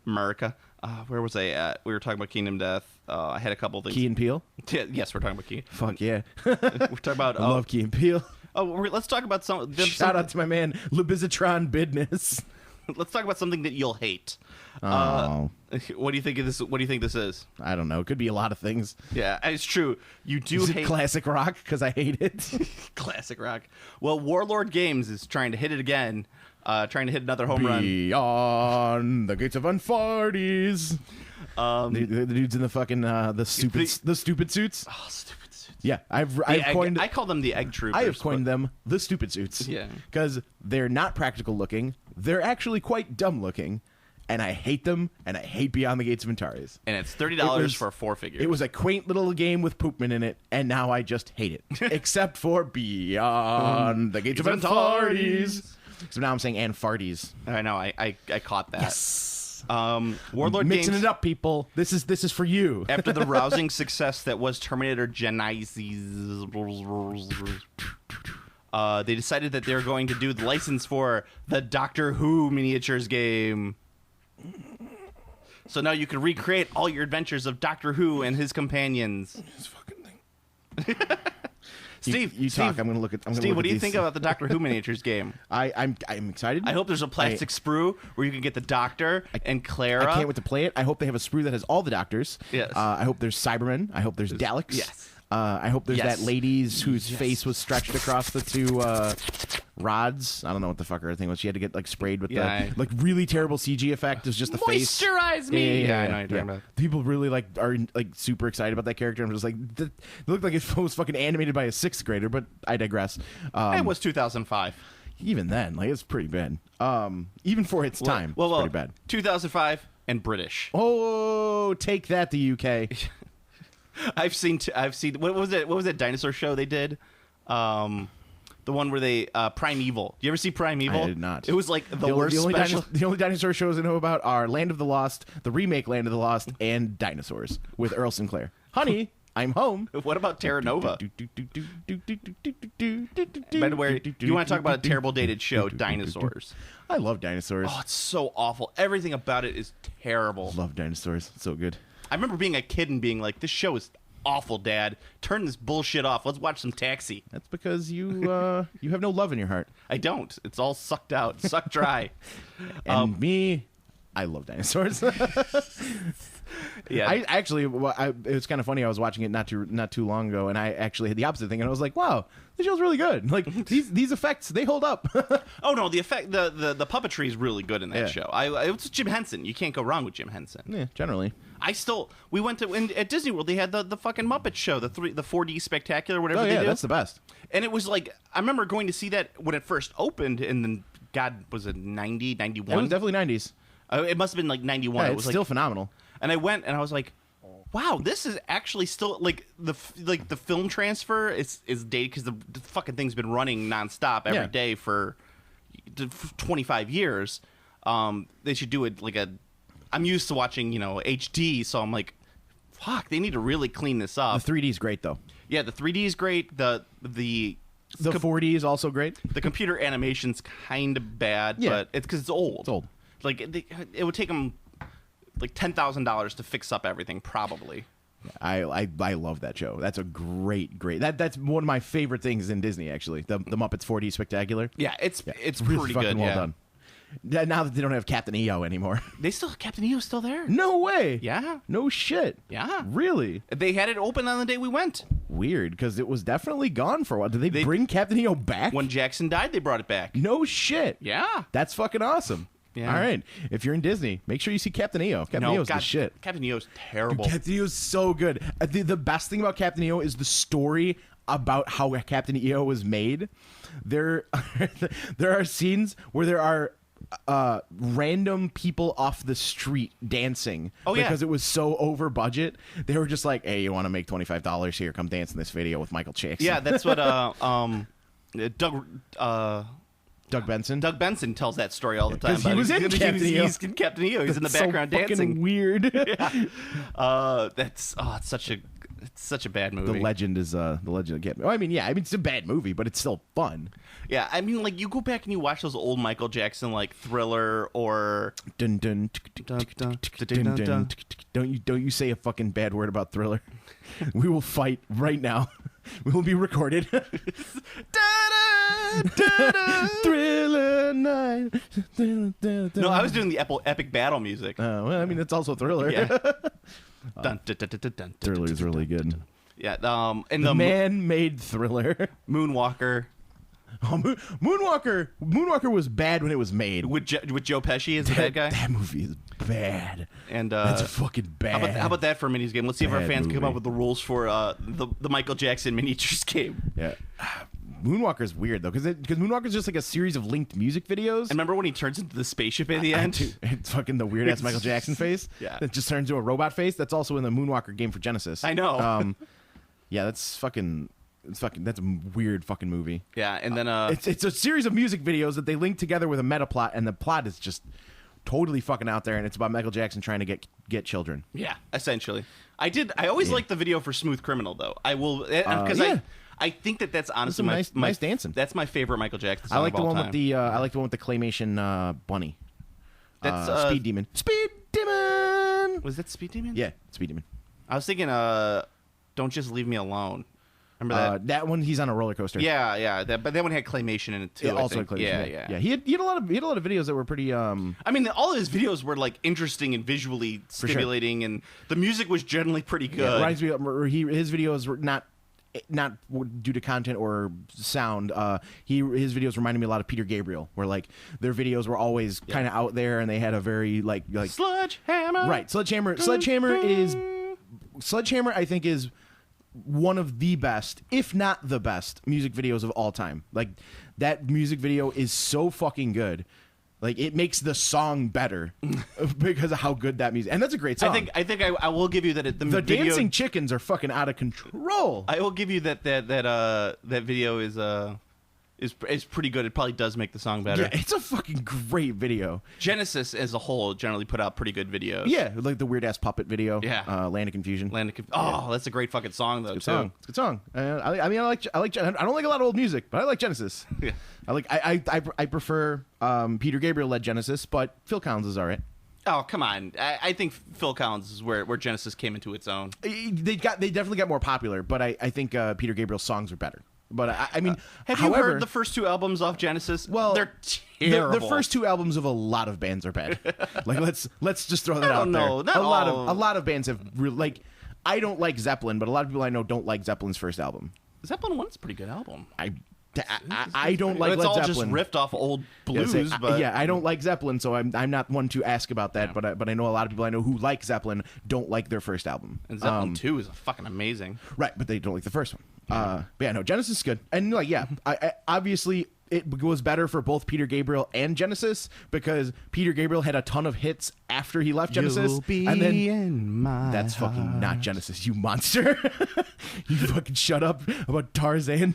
Where was I at? We were talking about Kingdom Death. I had a couple things. Key and Peele? Yes, we're talking about Key. Fuck yeah. We're talking about... I love Key and Peele. Oh, let's talk about some... Shout out to my man, Lebizatron Bidness. Let's talk about something that you'll hate. Oh. What do you think of this? What do you think this is? I don't know. It could be a lot of things. Yeah, it's true. You do Is hate it classic rock because I hate it. classic rock. Well, Warlord Games is trying to hit it again. Trying to hit another home run. Beyond the gates of unfarties. The dudes in the fucking the stupid suits. Oh, stupid suits. Yeah, I call them the egg troopers. I have coined them the stupid suits. Yeah, because they're not practical looking. They're actually quite dumb looking, and I hate them. And I hate Beyond the Gates of Antares. And it's $30 for 4 figures. It was a quaint little game with Poopman in it, and now I just hate it. Except for Beyond the Gates of Antares. So now I'm saying and farties. I know. I caught that. Yes. Warlord mixing Games, it up, people. This is for you. After the rousing success that was Terminator Genisys, they decided that they're going to do the license for the Doctor Who miniatures game. So now you can recreate all your adventures of Doctor Who and his companions. This fucking thing. Steve, you talk. I'm going to look at. Steve, what do you think about the Doctor Who miniatures game? I'm excited. I hope there's a plastic sprue where you can get the Doctor and Clara. I can't wait to play it. I hope they have a sprue that has all the Doctors. Yes. I hope there's Cybermen. I hope there's Daleks. Yes. I hope there's Yes. that lady whose face was stretched across the 2 rods. I don't know what the fuck her thing was. She had to get sprayed with the really terrible CG effect. It was just the face. Moisturize me. Yeah, I know what you're talking about. People really are super excited about that character. I'm just like, it looked like it was fucking animated by a 6th grader, but I digress. It was 2005. Even then, it's pretty bad. Even for its time, it's pretty bad. 2005 and British. Oh, take that, the UK. I've seen what was it? What was that dinosaur show they did? The one where they Primeval. You ever see Primeval? I did not. It was like the worst special. The only dinosaur shows I know about are Land of the Lost, the remake Land of the Lost, and Dinosaurs with Earl Sinclair. Honey, I'm home. What about Terra Nova? By the way, you want to talk about a terrible dated show, Dinosaurs? I love Dinosaurs. Oh, it's so awful. Everything about it is terrible. Love Dinosaurs. It's so good. I remember being a kid and being like, "This show is awful, Dad. Turn this bullshit off. Let's watch some Taxi." That's because you you have no love in your heart. I don't. It's all sucked out, sucked dry. And me, I love Dinosaurs. Yeah, I actually, it was kind of funny. I was watching it not too long ago, and I actually had the opposite thing, and I was like, "Wow, this show's really good. Like these effects, they hold up." Oh no, the effect, the puppetry is really good in that show. It's Jim Henson. You can't go wrong with Jim Henson. Yeah, generally. We went to at Disney World. They had the fucking Muppet Show, the 4D Spectacular, whatever. Oh they yeah, do. that's the best. And it was like, I remember going to see that when it first opened, and then God, was it 90, 91? It was definitely 90s. It must have been like 91. Yeah, It it's was still like, phenomenal. and I went and I was like, wow, this is actually still like the film transfer is dated because the fucking thing's been running nonstop every day for 25 years. They should do it like I'm used to watching, HD, so I'm like, fuck, they need to really clean this up. The 3D is great though. Yeah, the 3D is great. The 4D is also great. The computer animation's kind of bad, but it's because it's old. It's old. Like it would take them like $10,000 to fix up everything, probably. I love that show. That's a great. That's one of my favorite things in Disney. Actually, the Muppets 4D Spectacular. Yeah, it's really pretty fucking good. well done. Now that they don't have Captain EO anymore. They still Captain EO's still there. No way. Yeah. No shit. Yeah. Really? They had it open on the day we went. Weird, because it was definitely gone for a while. Did they bring Captain EO back? When Jackson died, they brought it back. No shit. Yeah. That's fucking awesome. Yeah. All right. If you're in Disney, make sure you see Captain EO. Captain EO's the shit. Captain EO's terrible. Dude, Captain EO's so good. The best thing about Captain EO is the story about how Captain EO was made. There are scenes where there are random people off the street dancing because it was so over budget. They were just like, "Hey, you want to make $25 here? Come dance in this video with Michael Jackson." Yeah, that's what Doug Benson. Doug Benson tells that story all the time. He was in Captain EO. He's in Captain EO. He's in the That's background so dancing. fucking weird. It's such a bad movie. The Legend of Captain. Well, I mean, it's a bad movie, but it's still fun. Yeah, I mean, like you go back and you watch those old Michael Jackson like Thriller or Dun dun. Don't you say a fucking bad word about Thriller. We will fight right now. We will be recorded. Thriller night. No, I was doing the epic battle music. Well, I mean, it's also Thriller. Yeah. Thriller is really good. Yeah. And The man-made Thriller. Moonwalker. Oh, Moonwalker was bad when it was made. With Joe Pesci as the bad guy. That movie is bad. And that's fucking bad. How about that for a minis game? Let's see if our Bad fans can come movie. up with the rules for the Michael Jackson miniatures game. Yeah. Moonwalker's weird though, because Moonwalker's just like a series of linked music videos. And remember when he turns into the spaceship at the end? It's fucking the weird ass Michael Jackson face. Yeah. That just turns into a robot face. That's also in the Moonwalker game for Genesis. I know. Yeah, that's a weird fucking movie. Yeah, and then it's a series of music videos that they link together with a meta plot, and the plot is just totally fucking out there, and it's about Michael Jackson trying to get children. Yeah, essentially. I always liked the video for Smooth Criminal though. I will because I think that's honestly nice dancing. That's my favorite Michael Jackson song I like of the all one time. with the I like the one with the claymation bunny. That's Speed Demon. Speed Demon. Was that Speed Demon? Yeah, Speed Demon. I was thinking Don't Just Leave Me Alone. Remember that? That one, he's on a roller coaster. Yeah. But that one had claymation in it too. Yeah, also claymation. Yeah. He had a lot of videos that were pretty. I mean, all of his videos were like interesting and visually stimulating, and the music was generally pretty good. Yeah, reminds me of, his videos were not due to content or sound. His videos reminded me a lot of Peter Gabriel, where like their videos were always kind of out there, and they had a very like Sledgehammer. Right, Sledgehammer, I think is one of the best, if not the best, music videos of all time. Like that music video is so fucking good. Like it makes the song better because of how good that music. And that's a great song. I think I will give you that the video, dancing chickens are fucking out of control. I will give you that video is pretty good. It probably does make the song better. Yeah, it's a fucking great video. Genesis as a whole generally put out pretty good videos. Yeah, like the weird ass puppet video. Yeah. Land of Confusion. Oh, that's a great fucking song though. It's a good song. I mean, I like. I don't like a lot of old music, but I like Genesis. Yeah. I prefer Peter Gabriel led Genesis, but Phil Collins is alright. Oh, come on. I think Phil Collins is where Genesis came into its own. They definitely got more popular, but I think Peter Gabriel's songs are better. But I mean, have you heard the first 2 albums off Genesis? Well, they're terrible. The first 2 albums of a lot of bands are bad. Like let's just throw that out know. there. Not a lot of bands have like. I don't like Zeppelin, but a lot of people I know don't like Zeppelin's first album. Zeppelin 1's a pretty good album. I don't like it's Led all Zeppelin. just riffed off old blues, but I don't like Zeppelin, so I'm not one to ask about that. Yeah. But I know a lot of people I know who like Zeppelin don't like their first album. And Zeppelin 2 is fucking amazing. Right, but they don't like the first one. But yeah, no, Genesis is good, and like I obviously it was better for both Peter Gabriel and Genesis because Peter Gabriel had a ton of hits after he left Genesis, You'll be and then in my that's fucking not Genesis, you monster! You fucking shut up about Tarzan.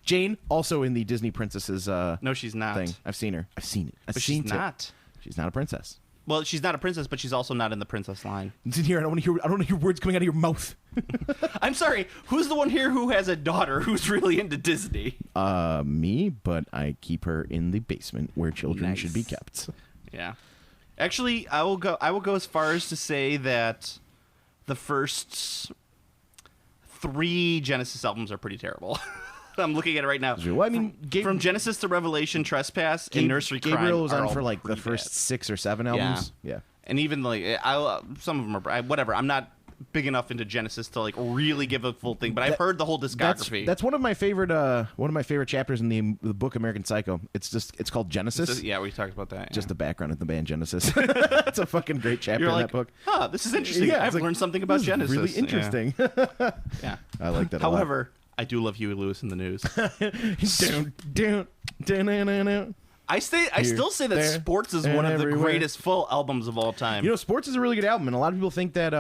Jane, also in the Disney Princesses No, she's not. thing. I've seen her. I've seen it. But she's not. She's not a princess. Well, she's not a princess, but she's also not in the princess line. It's in here. I don't want to hear words coming out of your mouth. I'm sorry. Who's the one here who has a daughter who's really into Disney? Me, but I keep her in the basement where children should be kept. Yeah. Actually, I will go as far as to say that the first 3 Genesis albums are pretty terrible. I'm looking at it right now. Well, I mean, from Genesis to Revelation, Trespass, and Nursery Crime. Gabriel was on are for like the pretty first bad. 6 or 7 albums. Yeah. And even like some of them are whatever. I'm not big enough into Genesis to like really give a full thing, but I've heard the whole discography. That's one of my favorite chapters in the book American Psycho. It's called Genesis. Yeah, we talked about that. Just the background of the band Genesis. It's a fucking great chapter You're in like, that book. huh, this is interesting. Yeah, I've learned something about this is Genesis. Really interesting. Yeah. I like that a lot. However, I do love Huey Lewis in the news. I still say that there, Sports is and one of the everywhere. greatest full albums of all time. You know, Sports is a really good album, and a lot of people think that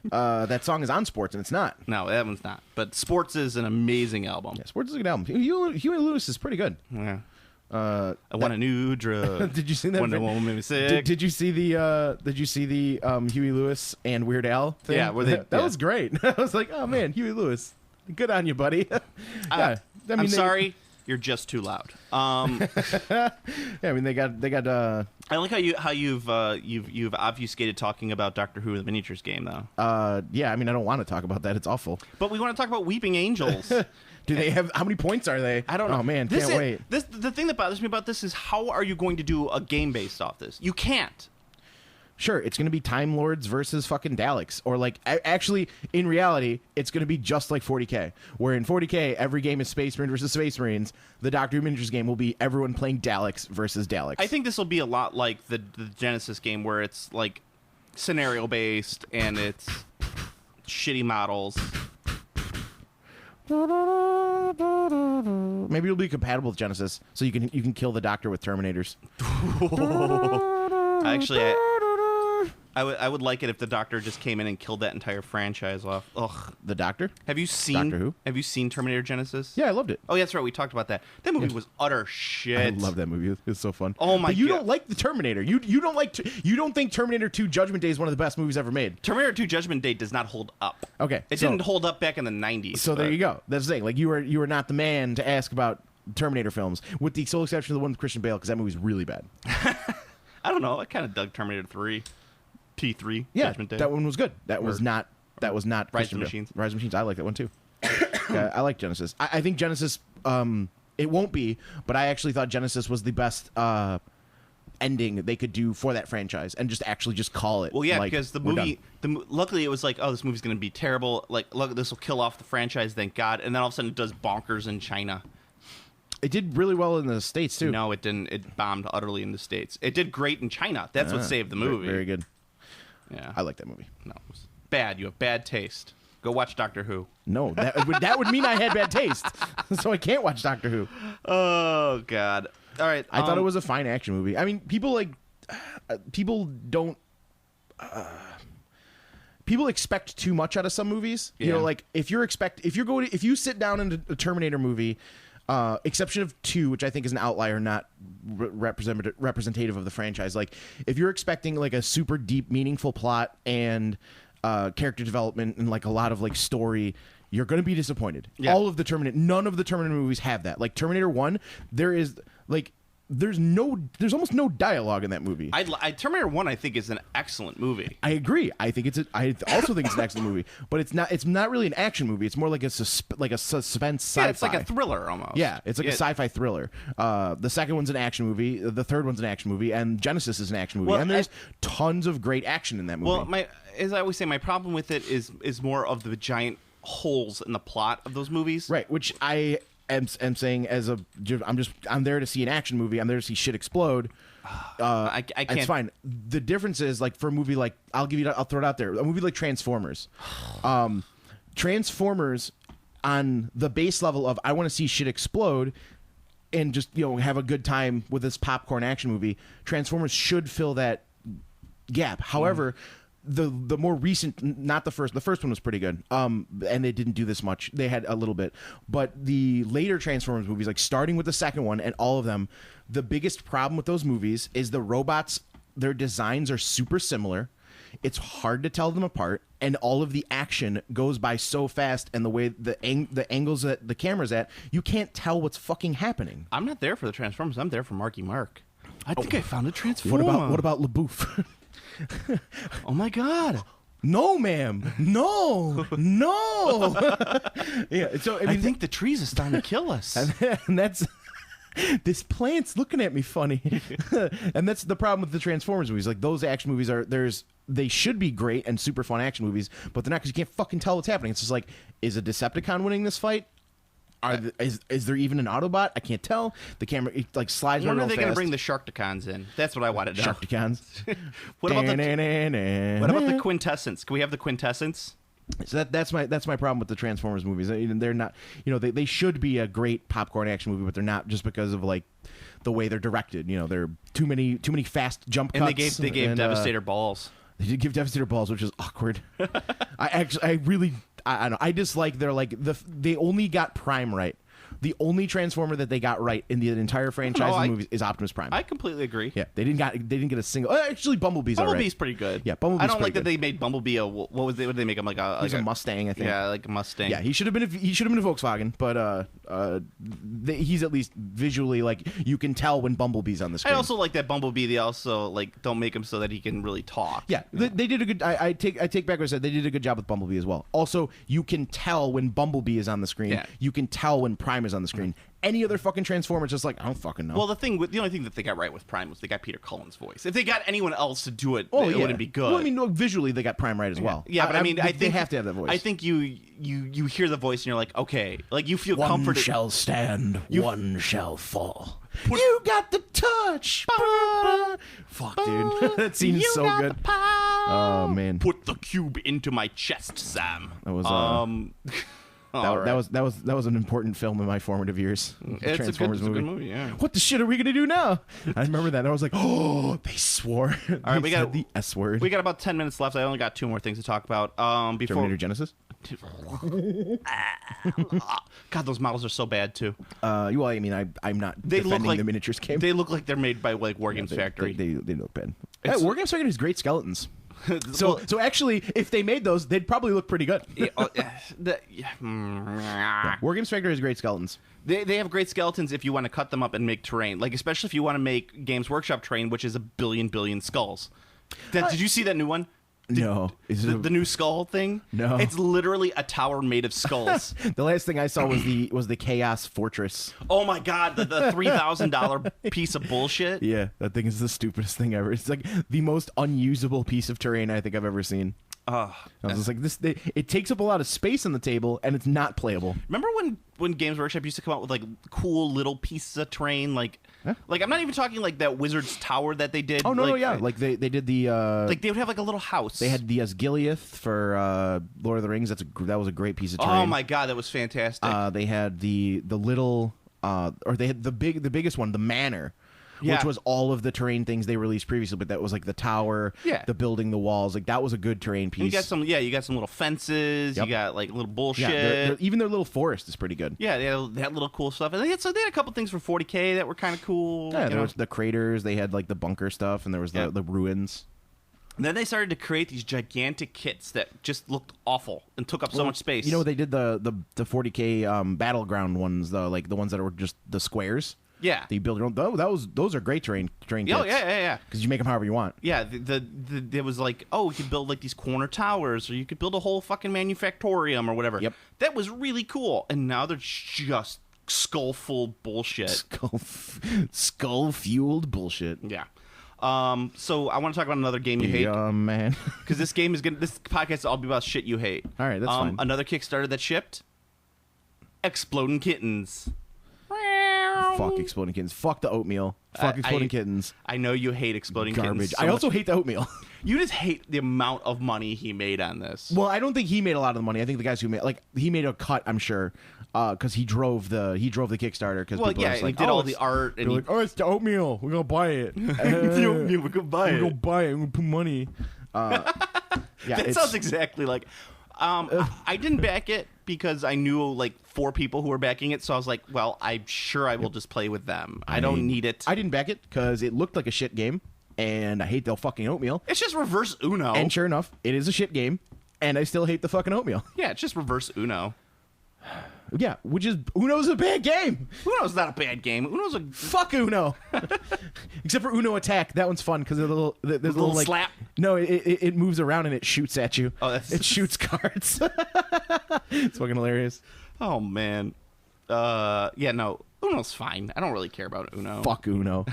that song is on Sports, and it's not. No, that one's not. But Sports is an amazing album. Yeah, Sports is a good album. Huey Lewis is pretty good. Yeah. I want a new drug. Did you see that? Wonder Woman made me sick. Did you see the Huey Lewis and Weird Al thing? Yeah, where they- that yeah. was great. I was like, oh man, Huey Lewis, good on you, buddy. Yeah, I'm sorry, you're just too loud. Yeah, I mean they got. I like how you've obfuscated talking about Doctor Who the miniatures game though. Yeah, I mean I don't want to talk about that. It's awful. But we want to talk about Weeping Angels. Do they have how many points are they? I don't know. Oh man, can't wait. The thing that bothers me about this is how are you going to do a game based off this? You can't. Sure, it's going to be Time Lords versus fucking Daleks. Or, like, actually, in reality, it's going to be just like 40K. Where in 40K, every game is Space Marine versus Space Marines. The Doctor Who Miniatures game will be everyone playing Daleks versus Daleks. I think this will be a lot like the Genesis game where it's, like, scenario-based and it's shitty models. Maybe it'll be compatible with Genesis, so you can kill the Doctor with Terminators. Actually, I would like it if the Doctor just came in and killed that entire franchise off. Ugh. The Doctor? Have you seen Doctor Who? Have you seen Terminator Genesis? Yeah, I loved it. Oh, yeah, that's right. We talked about that. That movie was utter shit. I love that movie. It was so fun. Oh my But you God. don't like the Terminator. You don't think Terminator 2 Judgment Day is one of the best movies ever made. Terminator 2 Judgment Day does not hold up. Okay, It so- didn't hold up back in the 90s. So there but- you go. That's the thing. Like you were not the man to ask about Terminator films, with the sole exception of the one with Christian Bale, because that movie's really bad. I don't know. I kind of dug Terminator 3. T3 Yeah, Judgment Day. that one was good. That was not Rise of Christian Bale. Machines. Rise of Machines. I like that one too. Yeah, I like Genesis. I think Genesis. It won't be, but I actually thought Genesis was the best ending they could do for that franchise, and just call it. Well, yeah, like, because the we're movie, done. luckily it was like, oh, this movie's going to be terrible. Like, look, this will kill off the franchise, thank God. And then all of a sudden it does bonkers in China. It did really well in the States too. No, it didn't. It bombed utterly in the States. It did great in China. That's what saved the movie. Very good. Yeah. I like that movie. No, it was bad. You have bad taste. Go watch Doctor Who. No, that would mean I had bad taste. So I can't watch Doctor Who. Oh, God. All right. I thought it was a fine action movie. I mean, people don't. People expect too much out of some movies. You know, like if you sit down in a Terminator movie, exception of 2, which I think is an outlier, not representative of the franchise. Like if you're expecting like a super deep, meaningful plot and character development and like a lot of like story, you're going to be disappointed. Yeah. None of the Terminator movies have that. Like Terminator 1, there's almost no dialogue in that movie. Terminator 1 I think is an excellent movie. I agree. I also think it's an excellent movie, but it's not really an action movie. It's more like a suspense sci-fi. Yeah, it's like a thriller almost. Yeah, it's like a sci-fi thriller. The second one's an action movie, the third one's an action movie, and Genesis is an action movie. And there's tons of great action in that movie. Well, as I always say, my problem with it is more of the giant holes in the plot of those movies. Right, which I am saying I'm there to see an action movie. I'm there to see shit explode. I can't. It's fine. The difference is like for a movie like I'll throw it out there. A movie like Transformers. Transformers on the base level of I want to see shit explode and just have a good time with this popcorn action movie. Transformers should fill that gap. However. The more recent, not the first one was pretty good, and they didn't do this much. They had a little bit, but the later Transformers movies, like starting with the second one and all of them, the biggest problem with those movies is the robots, their designs are super similar. It's hard to tell them apart, and all of the action goes by so fast, and the way the angles that the camera's at, you can't tell what's fucking happening. I'm not there for the Transformers. I'm there for Marky Mark. I think I found a Transformer. What about LaBouffe? Oh my God! No, ma'am. No. Yeah. So I think the trees are starting to kill us. And that's this plant's looking at me funny. And that's the problem with the Transformers movies. Like those action movies they should be great and super fun action movies, but they're not because you can't fucking tell what's happening. It's just like, is a Decepticon winning this fight? Is there even an Autobot? I can't tell. The camera slides. When are they going to bring the Sharkticons in? That's what I wanted to know. Sharkticons. What about the Quintessence? Can we have the Quintessence? So that's my problem with the Transformers movies. They're not. They should be a great popcorn action movie, but they're not just because of like the way they're directed. They're too many fast jump cuts. And they gave Devastator balls. They did give Devastator balls, which is awkward. I dislike they only got Prime right. The only Transformer that they got right in the entire franchise of movies is Optimus Prime. I completely agree. Yeah, they didn't get a single. Actually, Bumblebee's pretty good. Yeah, Bumblebee's. I don't like that they made Bumblebee what did they make him like a? He's a Mustang, I think. Yeah, like a Mustang. Yeah, he should have been a Volkswagen, but he's at least visually like you can tell when Bumblebee's on the screen. I also like that Bumblebee. They also don't make him so that he can really talk. Yeah, they did a good. I take back what I said. They did a good job with Bumblebee as well. Also, you can tell when Bumblebee is on the screen. Yeah. You can tell when Prime is on the screen. Any other fucking Transformer, just like I don't fucking know. Well, the only thing that they got right with Prime was they got Peter Cullen's voice. If they got anyone else to do it, it wouldn't be good. Well, I mean, visually they got Prime right as well. Yeah, but I think they have to have that voice. I think you hear the voice and you're like, okay, like you feel comforted. One shall stand, one shall fall. You got the touch. Fuck, dude, that seems so good. Oh man, put the cube into my chest, Sam. That was That was an important film in my formative years. It's Transformers a good movie. Yeah. What the shit are we gonna do now? I remember that. And I was like, oh, they swore. All right, we got the S word. We got about 10 minutes left. I only got 2 more things to talk about. Before Terminator Genesis. God, those models are so bad too. Well, I mean, I'm not defending the miniatures game. They look like they're made by like War Games Factory. They look bad. War Games Factory has great skeletons. So actually, if they made those, they'd probably look pretty good. War Games Factory has great skeletons. They have great skeletons if you want to cut them up and make terrain. Like especially if you want to make Games Workshop terrain, which is a billion skulls. Did you see that new one? No. The new skull thing? No. It's literally a tower made of skulls. The last thing I saw was the Chaos Fortress. Oh my god, the $3,000 piece of bullshit. Yeah, that thing is the stupidest thing ever. It's like the most unusable piece of terrain I think I've ever seen. I was just like, it takes up a lot of space on the table, and it's not playable. Remember when Games Workshop used to come out with like cool little pieces of terrain, like I'm not even talking like that Wizard's Tower that they did. Oh no, yeah, like they did the like they would have like a little house. They had the Osgiliath for Lord of the Rings. That was a great piece of terrain. Oh my god, that was fantastic. They had the little or they had the biggest one, the Manor. Yeah. Which was all of the terrain things they released previously, but that was like the tower, the building, the walls. Like that was a good terrain piece. And you got some little fences. Yep. You got like little bullshit. Yeah, even their little forest is pretty good. Yeah, they had little cool stuff, and they had a couple things for 40K that were kind of cool. Yeah, there was the craters. They had like the bunker stuff, and there was the ruins. And then they started to create these gigantic kits that just looked awful and took up so much space. You know, they did the 40K battleground ones, though, like the ones that were just the squares. Yeah, you build your own. Those are great terrain kits. Oh yeah. Because you make them however you want. Yeah, there was like, oh, we could build like these corner towers, or you could build a whole fucking manufactorium or whatever. Yep, that was really cool. And now they're just skull-full bullshit. Skull-fueled bullshit. Yeah. So I want to talk about another game you hate. Yeah, man. Because this podcast is all about shit you hate. All right, that's fine. Another Kickstarter that shipped. Exploding Kittens. Fuck Exploding Kittens. Fuck the oatmeal. Fuck Exploding Kittens. I know you hate Exploding Garbage. Kittens. I also hate the oatmeal. You just hate the amount of money he made on this. Well, I don't think he made a lot of the money. I think the guys who made he made a cut. I'm sure because he drove the Kickstarter. Because he did all the art and it's the oatmeal. We're gonna buy it. The oatmeal. We're gonna buy it. We're gonna buy it. We're gonna put money. That sounds exactly like. I didn't back it because I knew like 4 people who were backing it, so I was like, well, I'm sure I will just play with them. I don't need it. I didn't back it because it looked like a shit game, and I hate the fucking oatmeal. It's just reverse Uno. And sure enough, it is a shit game, and I still hate the fucking oatmeal. Yeah, it's just reverse Uno. Yeah, which is Uno's a bad game. Uno's not a bad game. Uno's a fuck Uno. Except for Uno Attack, that one's fun because there's a little like slap. No, it moves around and it shoots at you. Oh, it shoots cards. It's fucking hilarious. Oh man. No, Uno's fine. I don't really care about Uno. Fuck Uno.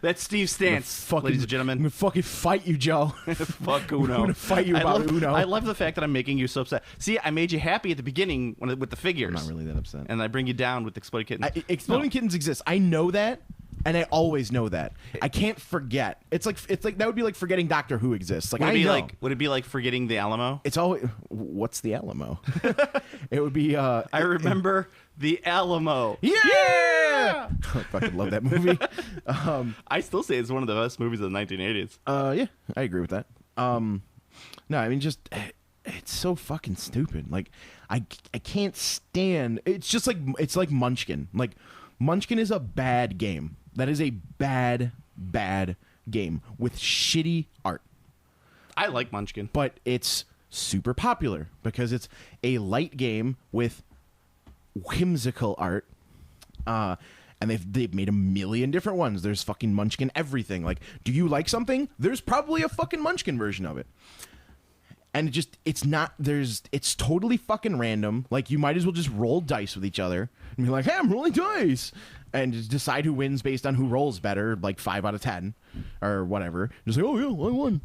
That's Steve's stance, ladies and gentlemen. I'm gonna fucking fight you, Joe. Fuck Uno. I'm gonna fight you about Uno. I love the fact that I'm making you so upset. See, I made you happy at the beginning with the figures. I'm not really that upset. And I bring you down with Exploding Kittens. Exploding Kittens exists. I know that, and I always know that. I can't forget. It's like that would be like forgetting Doctor Who exists. Like would it be like forgetting the Alamo? It's always what's the Alamo? It would be. I remember the Alamo. Yeah. I fucking love that movie. I still say it's one of the best movies of the 1980s. Yeah, I agree with that. No, I mean just it's so fucking stupid. Like I can't stand. It's just like it's like Munchkin. Like Munchkin is a bad game. That is a bad game with shitty art. I like Munchkin, but it's super popular because it's a light game with whimsical art. And they've made a million different ones. There's fucking Munchkin everything. Like, do you like something? There's probably a fucking Munchkin version of it. And it's totally fucking random. Like, you might as well just roll dice with each other and be like, hey, I'm rolling dice. And just decide who wins based on who rolls better, like 5 out of 10 or whatever. Just like, oh, yeah, I won.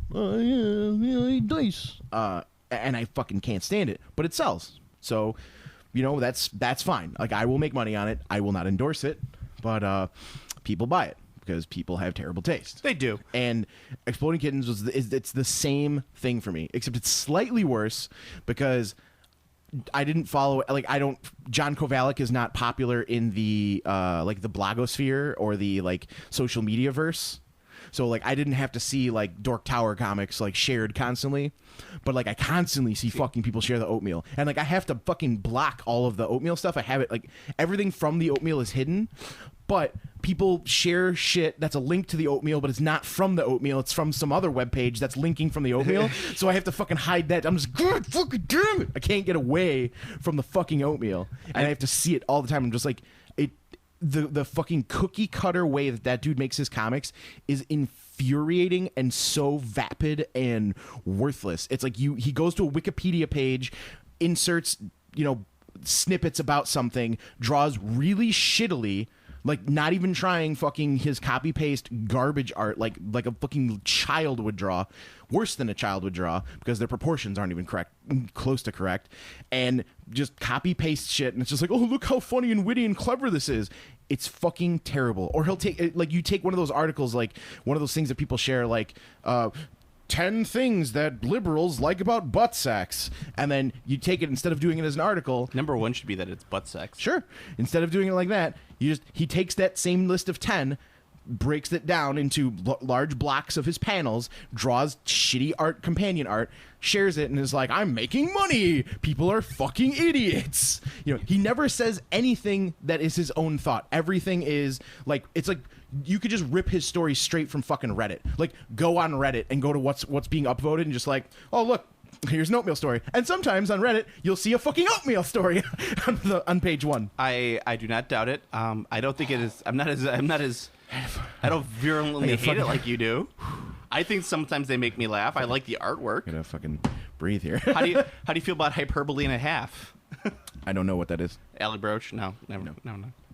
Yeah, dice. And I fucking can't stand it. But it sells. So, that's fine. Like, I will make money on it. I will not endorse it. But people buy it because people have terrible taste. They do. And Exploding Kittens it's the same thing for me, except it's slightly worse because I didn't follow John Kovalic is not popular in the the blogosphere or the social media verse. So I didn't have to see Dork Tower comics shared constantly, but I constantly see fucking people share the oatmeal, and I have to fucking block all of the oatmeal stuff. I have it everything from the oatmeal is hidden, but people share shit that's a link to the oatmeal, but it's not from the oatmeal. It's from some other webpage that's linking from the oatmeal. So I have to fucking hide that. I'm just God fucking damn it! I can't get away from the fucking oatmeal, and I have to see it all the time. I'm just the fucking cookie cutter way that dude makes his comics is infuriating and so vapid and worthless. It's he goes to a Wikipedia page, inserts, snippets about something, draws really shittily, not even trying fucking his copy paste garbage art like a fucking child would draw, worse than a child would draw because their proportions aren't even close to correct, and just copy paste shit, and it's just oh, look how funny and witty and clever this is. It's fucking terrible. Or he'll take you take one of those articles, one of those things that people share, 10 things that liberals like about butt sex. And then you take it, instead of doing it as an article. Number one should be that it's butt sex. Sure. Instead of doing it like that, he takes that same list of 10, breaks it down into large blocks of his panels, draws shitty art, companion art, shares it, and is like, I'm making money. People are fucking idiots. He never says anything that is his own thought. Everything is like, it's like you could just rip his story straight from fucking Reddit. Like, go on Reddit and go to what's being upvoted and just like, oh, look, here's an oatmeal story. And sometimes on Reddit, you'll see a fucking oatmeal story on page 1. I do not doubt it. I don't think it is. I'm not as I don't virulently hate it like you do. I think sometimes they make me laugh. I like the artwork. I'm gonna fucking breathe here. How do you feel about hyperbole and a half? I don't know what that is. Alley Broach? No.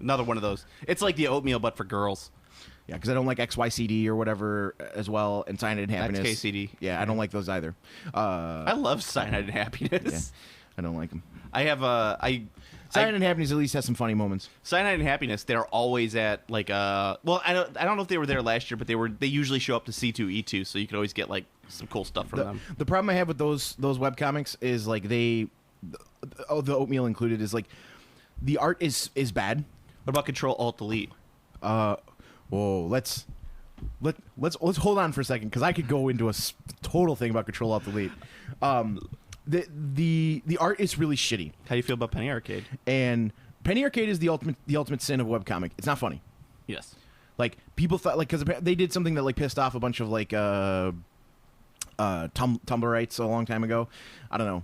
Another one of those. It's like the oatmeal, but for girls. Yeah, because I don't like XYCD or whatever as well, and Cyanide and Happiness. XKCD. Yeah, I don't like those either. I love Cyanide and Happiness. Yeah, I don't like them. I have Cyanide and Happiness at least has some funny moments. Cyanide and Happiness, they're always at like well, I don't know if they were there last year, but they usually show up to C2E2, so you could always get like some cool stuff from them. The problem I have with those webcomics is like the oatmeal included is like the art is bad. What about Control Alt Delete? Whoa, let's hold on for a second, because I could go into a total thing about Control Alt Delete. The art is really shitty. How do you feel about Penny Arcade? And Penny Arcade is the ultimate sin of a webcomic. It's not funny. Yes. Like, people thought, like, because they did something that like pissed off a bunch of like Tumblrites a long time ago. I don't know.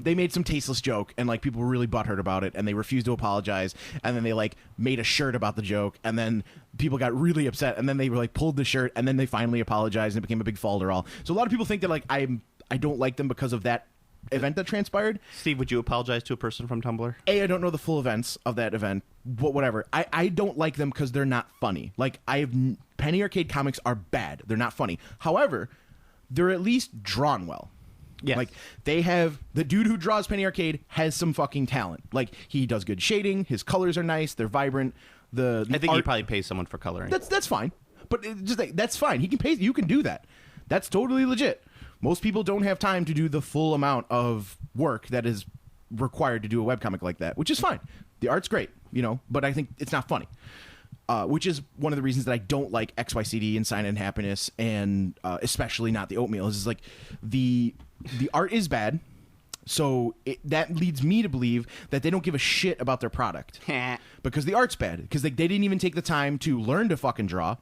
They made some tasteless joke, and like people were really butthurt about it, and they refused to apologize. And then they like made a shirt about the joke, and then people got really upset, and then they were like pulled the shirt, and then they finally apologized, and it became a big falderall. So a lot of people think that like I don't like them because of that event that transpired. Steve, would you apologize to a person from Tumblr? I don't know the full events of that event, but whatever. I don't like them because they're not funny. Like, Penny Arcade comics are bad. They're not funny. However, they're at least drawn well. Yes. Like, they have, the dude who draws Penny Arcade has some fucking talent. Like, he does good shading, his colors are nice, they're vibrant. I think he probably pays someone for coloring. That's fine. But just like, that's fine. He can pay, you can do that. That's totally legit. Most people don't have time to do the full amount of work that is required to do a webcomic like that, which is fine. The art's great, but I think it's not funny. Which is one of the reasons that I don't like XYCD and Cyanide and Happiness, and especially not the oatmeal. Is like the art is bad, so that leads me to believe that they don't give a shit about their product because the art's bad, because they didn't even take the time to learn to fucking draw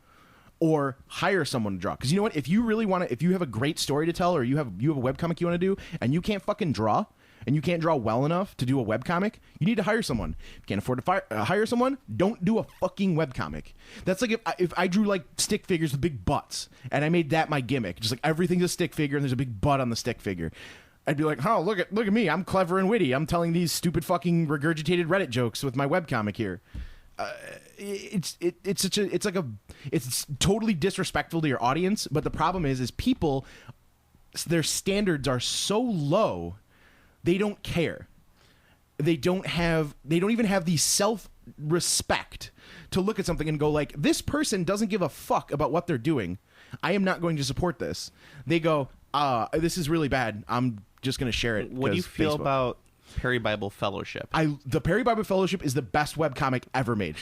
or hire someone to draw. Because you know what? If you really want to, if you have a great story to tell, or you have a webcomic you want to do, and you can't fucking draw, and you can't draw well enough to do a webcomic, you need to hire someone. If you can't afford to hire someone, don't do a fucking webcomic. That's like if I drew like stick figures with big butts, and I made that my gimmick, just like everything's a stick figure and there's a big butt on the stick figure. I'd be like, oh, look at me, I'm clever and witty. I'm telling these stupid fucking regurgitated Reddit jokes with my webcomic here. It's totally disrespectful to your audience, but the problem is people, their standards are so low, they don't care. They don't even have the self-respect to look at something and go like, this person doesn't give a fuck about what they're doing. I am not going to support this. They go, this is really bad. I'm just going to share it. What do you feel about Perry Bible Fellowship? The Perry Bible Fellowship is the best webcomic ever made.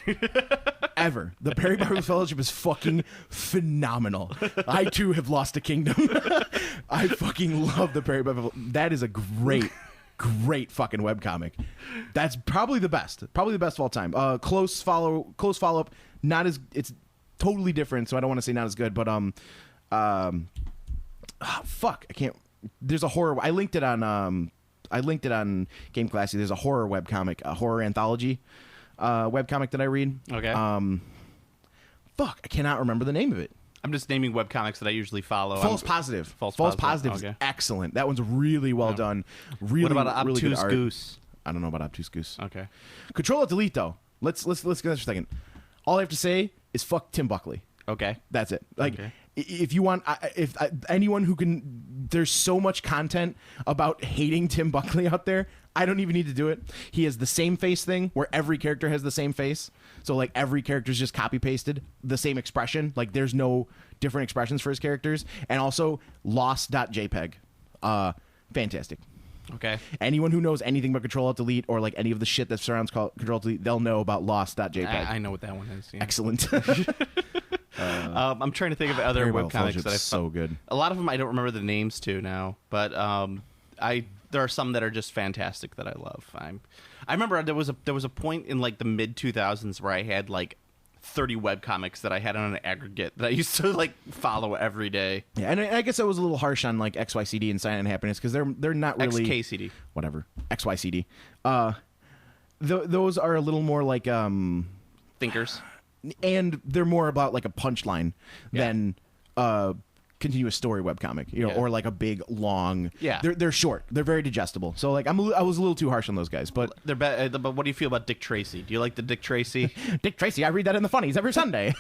Ever. The Perry Bible Fellowship is fucking phenomenal. I too have lost a kingdom. I fucking love the Perry Bible. That is a great fucking webcomic. That's probably the best of all time. Close follow up, not as, it's totally different, so I don't want to say not as good, but fuck, I can't. There's a horror. I linked it on Game Classy. There's a horror webcomic, a horror anthology webcomic that I read. Okay. Fuck, I cannot remember the name of it. I'm just naming webcomics that I usually follow. False Positive. False Positive is excellent. That one's really well done. Really, what about Obtuse really good art? Goose? I don't know about Obtuse Goose. Okay. Control Alt Delete though. Let's get this for a second. All I have to say is fuck Tim Buckley. Okay. That's it. Like, okay. If you want, anyone who can, there's so much content about hating Tim Buckley out there. I don't even need to do it. He has the same face thing where every character has the same face. So like every character is just copy pasted the same expression. Like there's no different expressions for his characters, and also lost.jpg. Fantastic. Okay. Anyone who knows anything about Control-Alt-Delete or like any of the shit that surrounds Control-Delete, they'll know about lost.jpg. I know what that one is. Yeah. Excellent. I'm trying to think of other Parallel webcomics Fellowship's that I so good. A lot of them I don't remember the names to now, but there are some that are just fantastic that I love. I remember there was a point in like the mid 2000s where I had like 30 webcomics that I had on an aggregate that I used to like follow every day. Yeah, and I guess I was a little harsh on like XYCD and Silent Happiness because they're not really XKCD. Whatever. XYCD. Those are a little more like Thinkers. and they're more about like a punchline than continuous story webcomic, or like a big long. Yeah, they're short. They're very digestible. So like I was a little too harsh on those guys, but they're but what do you feel about Dick Tracy? Do you like the Dick Tracy? Dick Tracy, I read that in the funnies every Sunday.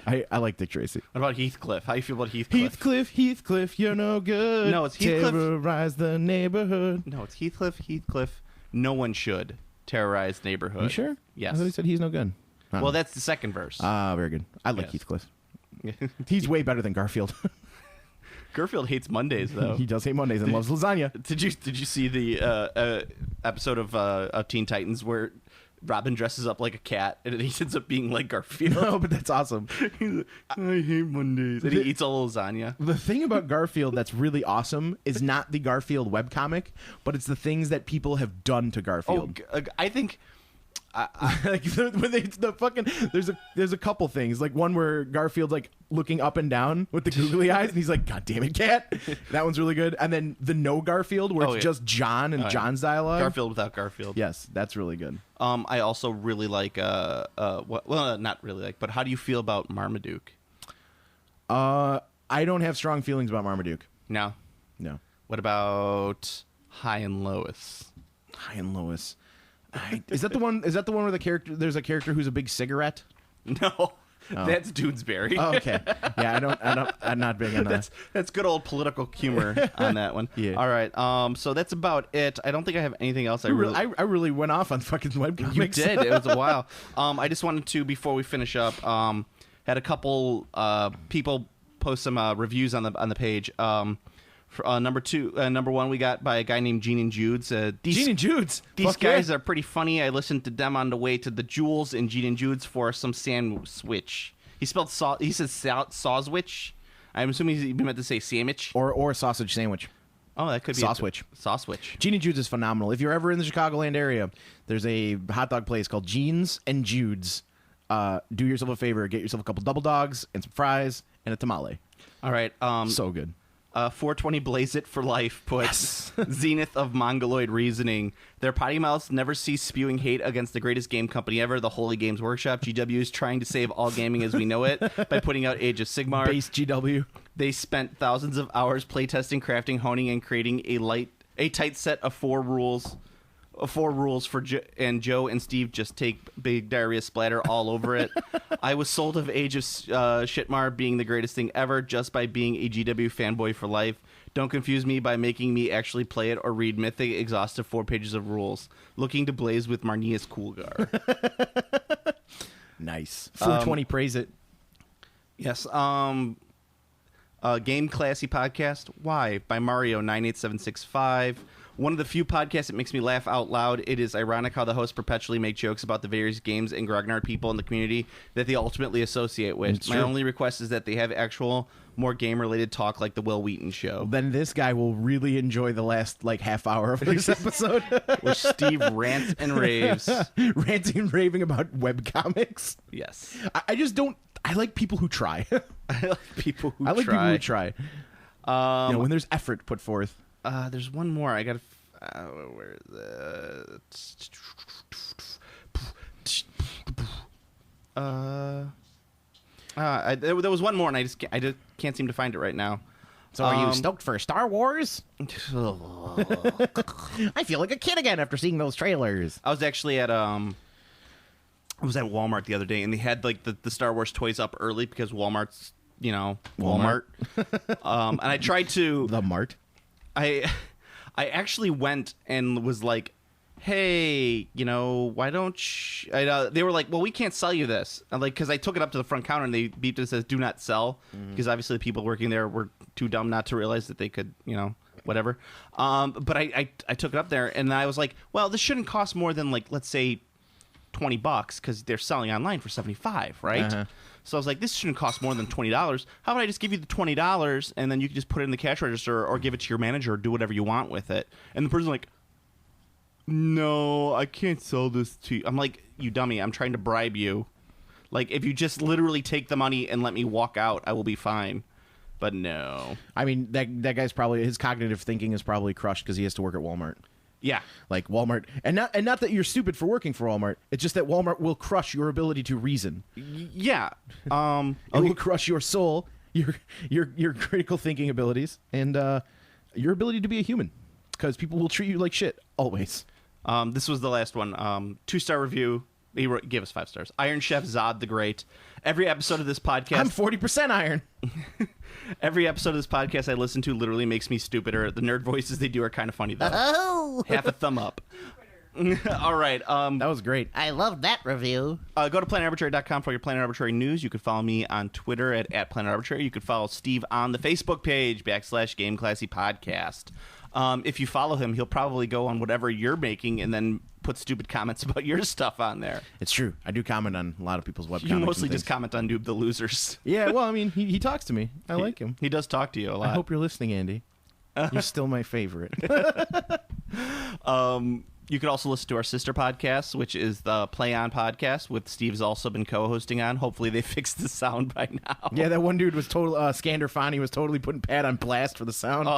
I like Dick Tracy. What about Heathcliff? How do you feel about Heathcliff? Heathcliff, you're no good. No, it's Heathcliff. Terrorize the neighborhood. No, it's Heathcliff. No one should terrorize neighborhood. You sure? Yes. I thought he said he's no good. Well, that's the second verse. Very good. I like Yes. Heathcliff. He's way better than Garfield. Garfield hates Mondays, though. He does hate Mondays and loves lasagna. Did you see the episode of Teen Titans where Robin dresses up like a cat and he ends up being like Garfield? No, but that's awesome. He's like, I hate Mondays. And he eats a little lasagna. The thing about Garfield that's really awesome is not the Garfield webcomic, but it's the things that people have done to Garfield. I think... Like when there's a couple things, like one where Garfield's like looking up and down with the googly eyes and he's like, God damn it, cat. That one's really good. And then the no Garfield where it's just John and John's dialogue. Garfield without Garfield. Yes, that's really good. I also really like not really like, but how do you feel about Marmaduke? I don't have strong feelings about Marmaduke. No. What about High and Lois? High and Lois. Is that the one where there's a character who's a big cigarette? No. That's Doonesbury. Oh, okay. Yeah, I'm not big on that. That's good old political humor on that one. Yeah. All right. So that's about it. I don't think I have anything else. I really went off on fucking webcomics. You did. It was a while. I just wanted to, before we finish up, had a couple people post some reviews on the page. Number one, we got by a guy named Gene and Jude's. Gene and Jude's. These guys are pretty funny. I listened to them on the way to the Jules and Gene and Jude's for some sandwich. He spelled he said sawswich. I'm assuming he meant to say sandwich or sausage sandwich. Oh, that could be Sawswich. Gene and Jude's is phenomenal. If you're ever in the Chicagoland area, there's a hot dog place called Gene's and Jude's. Do yourself a favor, get yourself a couple double dogs and some fries and a tamale. All right. So good. 420 Blaze It for Life puts Zenith of Mongoloid Reasoning. Their potty mouths never cease spewing hate against the greatest game company ever, the Holy Games Workshop. GW is trying to save all gaming as we know it by putting out Age of Sigmar. Base GW. They spent thousands of hours playtesting, crafting, honing, and creating a tight set of four rules for and Joe and Steve just take big diarrhea splatter all over it. I was sold of Age of Shitmar being the greatest thing ever just by being a GW fanboy for life. Don't confuse me by making me actually play it or read mythic exhaustive 4 pages of rules. Looking to blaze with Marnius Coolgar. Nice. 420 praise it. Yes. Game Classy Podcast. Why? By Mario 98765. One of the few podcasts that makes me laugh out loud. It is ironic how the hosts perpetually make jokes about the various games and grognard people in the community that they ultimately associate with. It's My true. only request is that they have actual, more game-related talk like the Will Wheaton Show. Then this guy will really enjoy the last half hour of this episode. Where Steve rants and raves. Ranting and raving about webcomics. Yes. I just don't... I like people who try. I like people who try. When there's effort put forth. There's one more. I got to... where is it? There was one more, and I just can't seem to find it right now. So are you stoked for Star Wars? I feel like a kid again after seeing those trailers. I was actually at I was at Walmart the other day, and they had the Star Wars toys up early because Walmart's Walmart. And I tried to The Mart. I actually went and was like hey, why don't they were like, well, we can't sell you this. And because I took it up to the front counter and they beeped it, says do not sell, because obviously the people working there were too dumb not to realize that they could, whatever. But I took it up there and I was like, well, this shouldn't cost more than let's say $20 because they're selling online for $75, right? So I was like, this shouldn't cost more than $20. How about I just give you the $20 and then you can just put it in the cash register or give it to your manager or do whatever you want with it. And the person's like, no, I can't sell this to you. I'm like, you dummy, I'm trying to bribe you. If you just literally take the money and let me walk out, I will be fine. But no. I mean, that guy's probably, his cognitive thinking is probably crushed because he has to work at Walmart. Yeah. Walmart, and not that you're stupid for working for Walmart. It's just that Walmart will crush your ability to reason. Yeah. It will crush your soul, your critical thinking abilities, and your ability to be a human. Because people will treat you like shit always. This was the last one. 2-star review. He gave us 5 stars. Iron Chef Zod the Great. Every episode of this podcast... I'm 40% iron. Every episode of this podcast I listen to literally makes me stupider. The nerd voices they do are kind of funny, though. Oh! Half a thumb up. All right. That was great. I love that review. Go to planetarbitrary.com for your Planet Arbitrary news. You can follow me on Twitter at Planet Arbitrary. You can follow Steve on the Facebook page, /Game Classy Podcast. If you follow him, he'll probably go on whatever you're making and then put stupid comments about your stuff on there. It's true. I do comment on a lot of people's webcomics. You mostly just comment on Noob the Losers. Yeah, well, I mean, he talks to me. I like him. He does talk to you a lot. I hope you're listening, Andy. You're still my favorite. You could also listen to our sister podcast, which is the Play On podcast, with Steve's also been co-hosting on. Hopefully they fixed the sound by now. Yeah, that one dude was total Skander Fani was totally putting Pat on blast for the sound.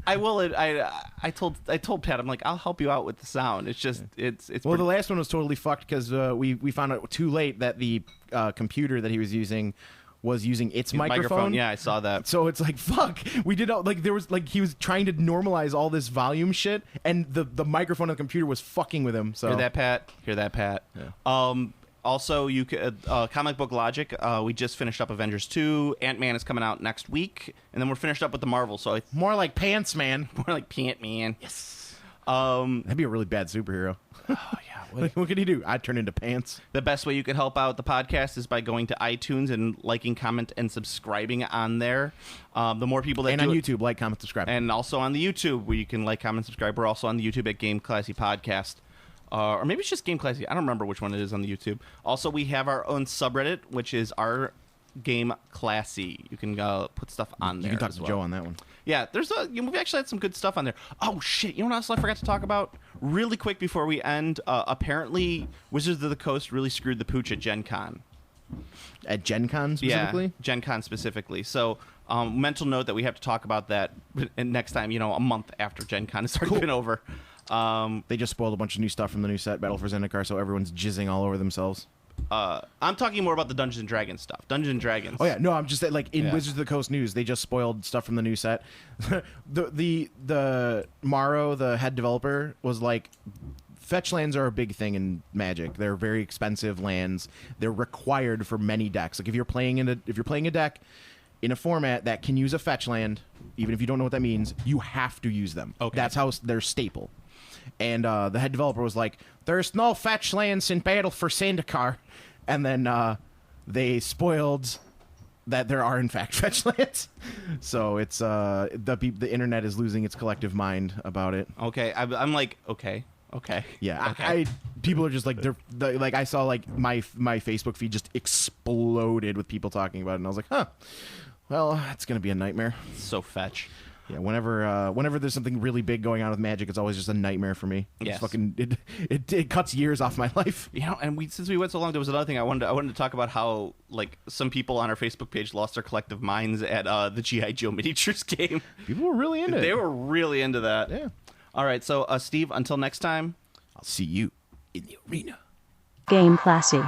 I will. I told Pat, I'm like, I'll help you out with the sound. It's just it's. Well, the last one was totally fucked because we found out too late that the computer that he was using its microphone. Yeah, I saw that. So it's like, fuck. We did all, there was he was trying to normalize all this volume shit, and the microphone on the computer was fucking with him. So Hear that, Pat? Yeah. Also, you could Comic Book Logic. We just finished up Avengers 2. Ant-Man is coming out next week, and then we're finished up with the Marvel. So more like Pants Man. More like Pant Man. Yes. That'd be a really bad superhero. Oh yeah. What could he do? I'd turn into Pants. The best way you could help out the podcast is by going to iTunes and liking, comment, and subscribing on there. The more people that and do on it, YouTube, like, comment, subscribe, and also on the YouTube where you can like, comment, subscribe. We're also on the YouTube at Game Classy Podcast, or maybe it's just Game Classy. I don't remember which one it is on the YouTube. Also, we have our own subreddit, which is our Game Classy. You can put stuff on there. You can talk as to well. Joe on that one. Yeah, we've actually had some good stuff on there. Oh shit! You know what else I forgot to talk about really quick before we end? Apparently, Wizards of the Coast really screwed the pooch at Gen Con. At Gen Con specifically? Yeah, Gen Con specifically. So, mental note that we have to talk about that next time. A month after Gen Con has already been over. They just spoiled a bunch of new stuff from the new set, Battle for Zendikar, so everyone's jizzing all over themselves. I'm talking more about the Dungeons and Dragons stuff. Dungeons and Dragons. Oh yeah, no, I'm just in Yeah. Wizards of the Coast news, they just spoiled stuff from the new set. the Morrow, the head developer, was like, fetch lands are a big thing in Magic. They're very expensive lands. They're required for many decks. Like if you're playing a deck in a format that can use a fetch land, even if you don't know what that means, you have to use them. Okay. That's how they're staple. And the head developer was like, there's no fetch lands in Battle for Zendikar. And then they spoiled that there are, in fact, fetch lands. So it's the internet is losing its collective mind about it. Okay, I'm like, okay. Yeah, Okay. people are just like, like I saw like my Facebook feed just exploded with people talking about it. And I was like, huh, well, it's going to be a nightmare. So fetch. Yeah, whenever there's something really big going on with Magic, it's always just a nightmare for me. Yes. It cuts years off my life. And since we went so long, there was another thing I wanted to talk about, how like some people on our Facebook page lost their collective minds at the G.I. Joe miniatures game. People were really into it. They were really into that. Yeah. All right, so Steve, until next time, I'll see you in the arena. Game Classy.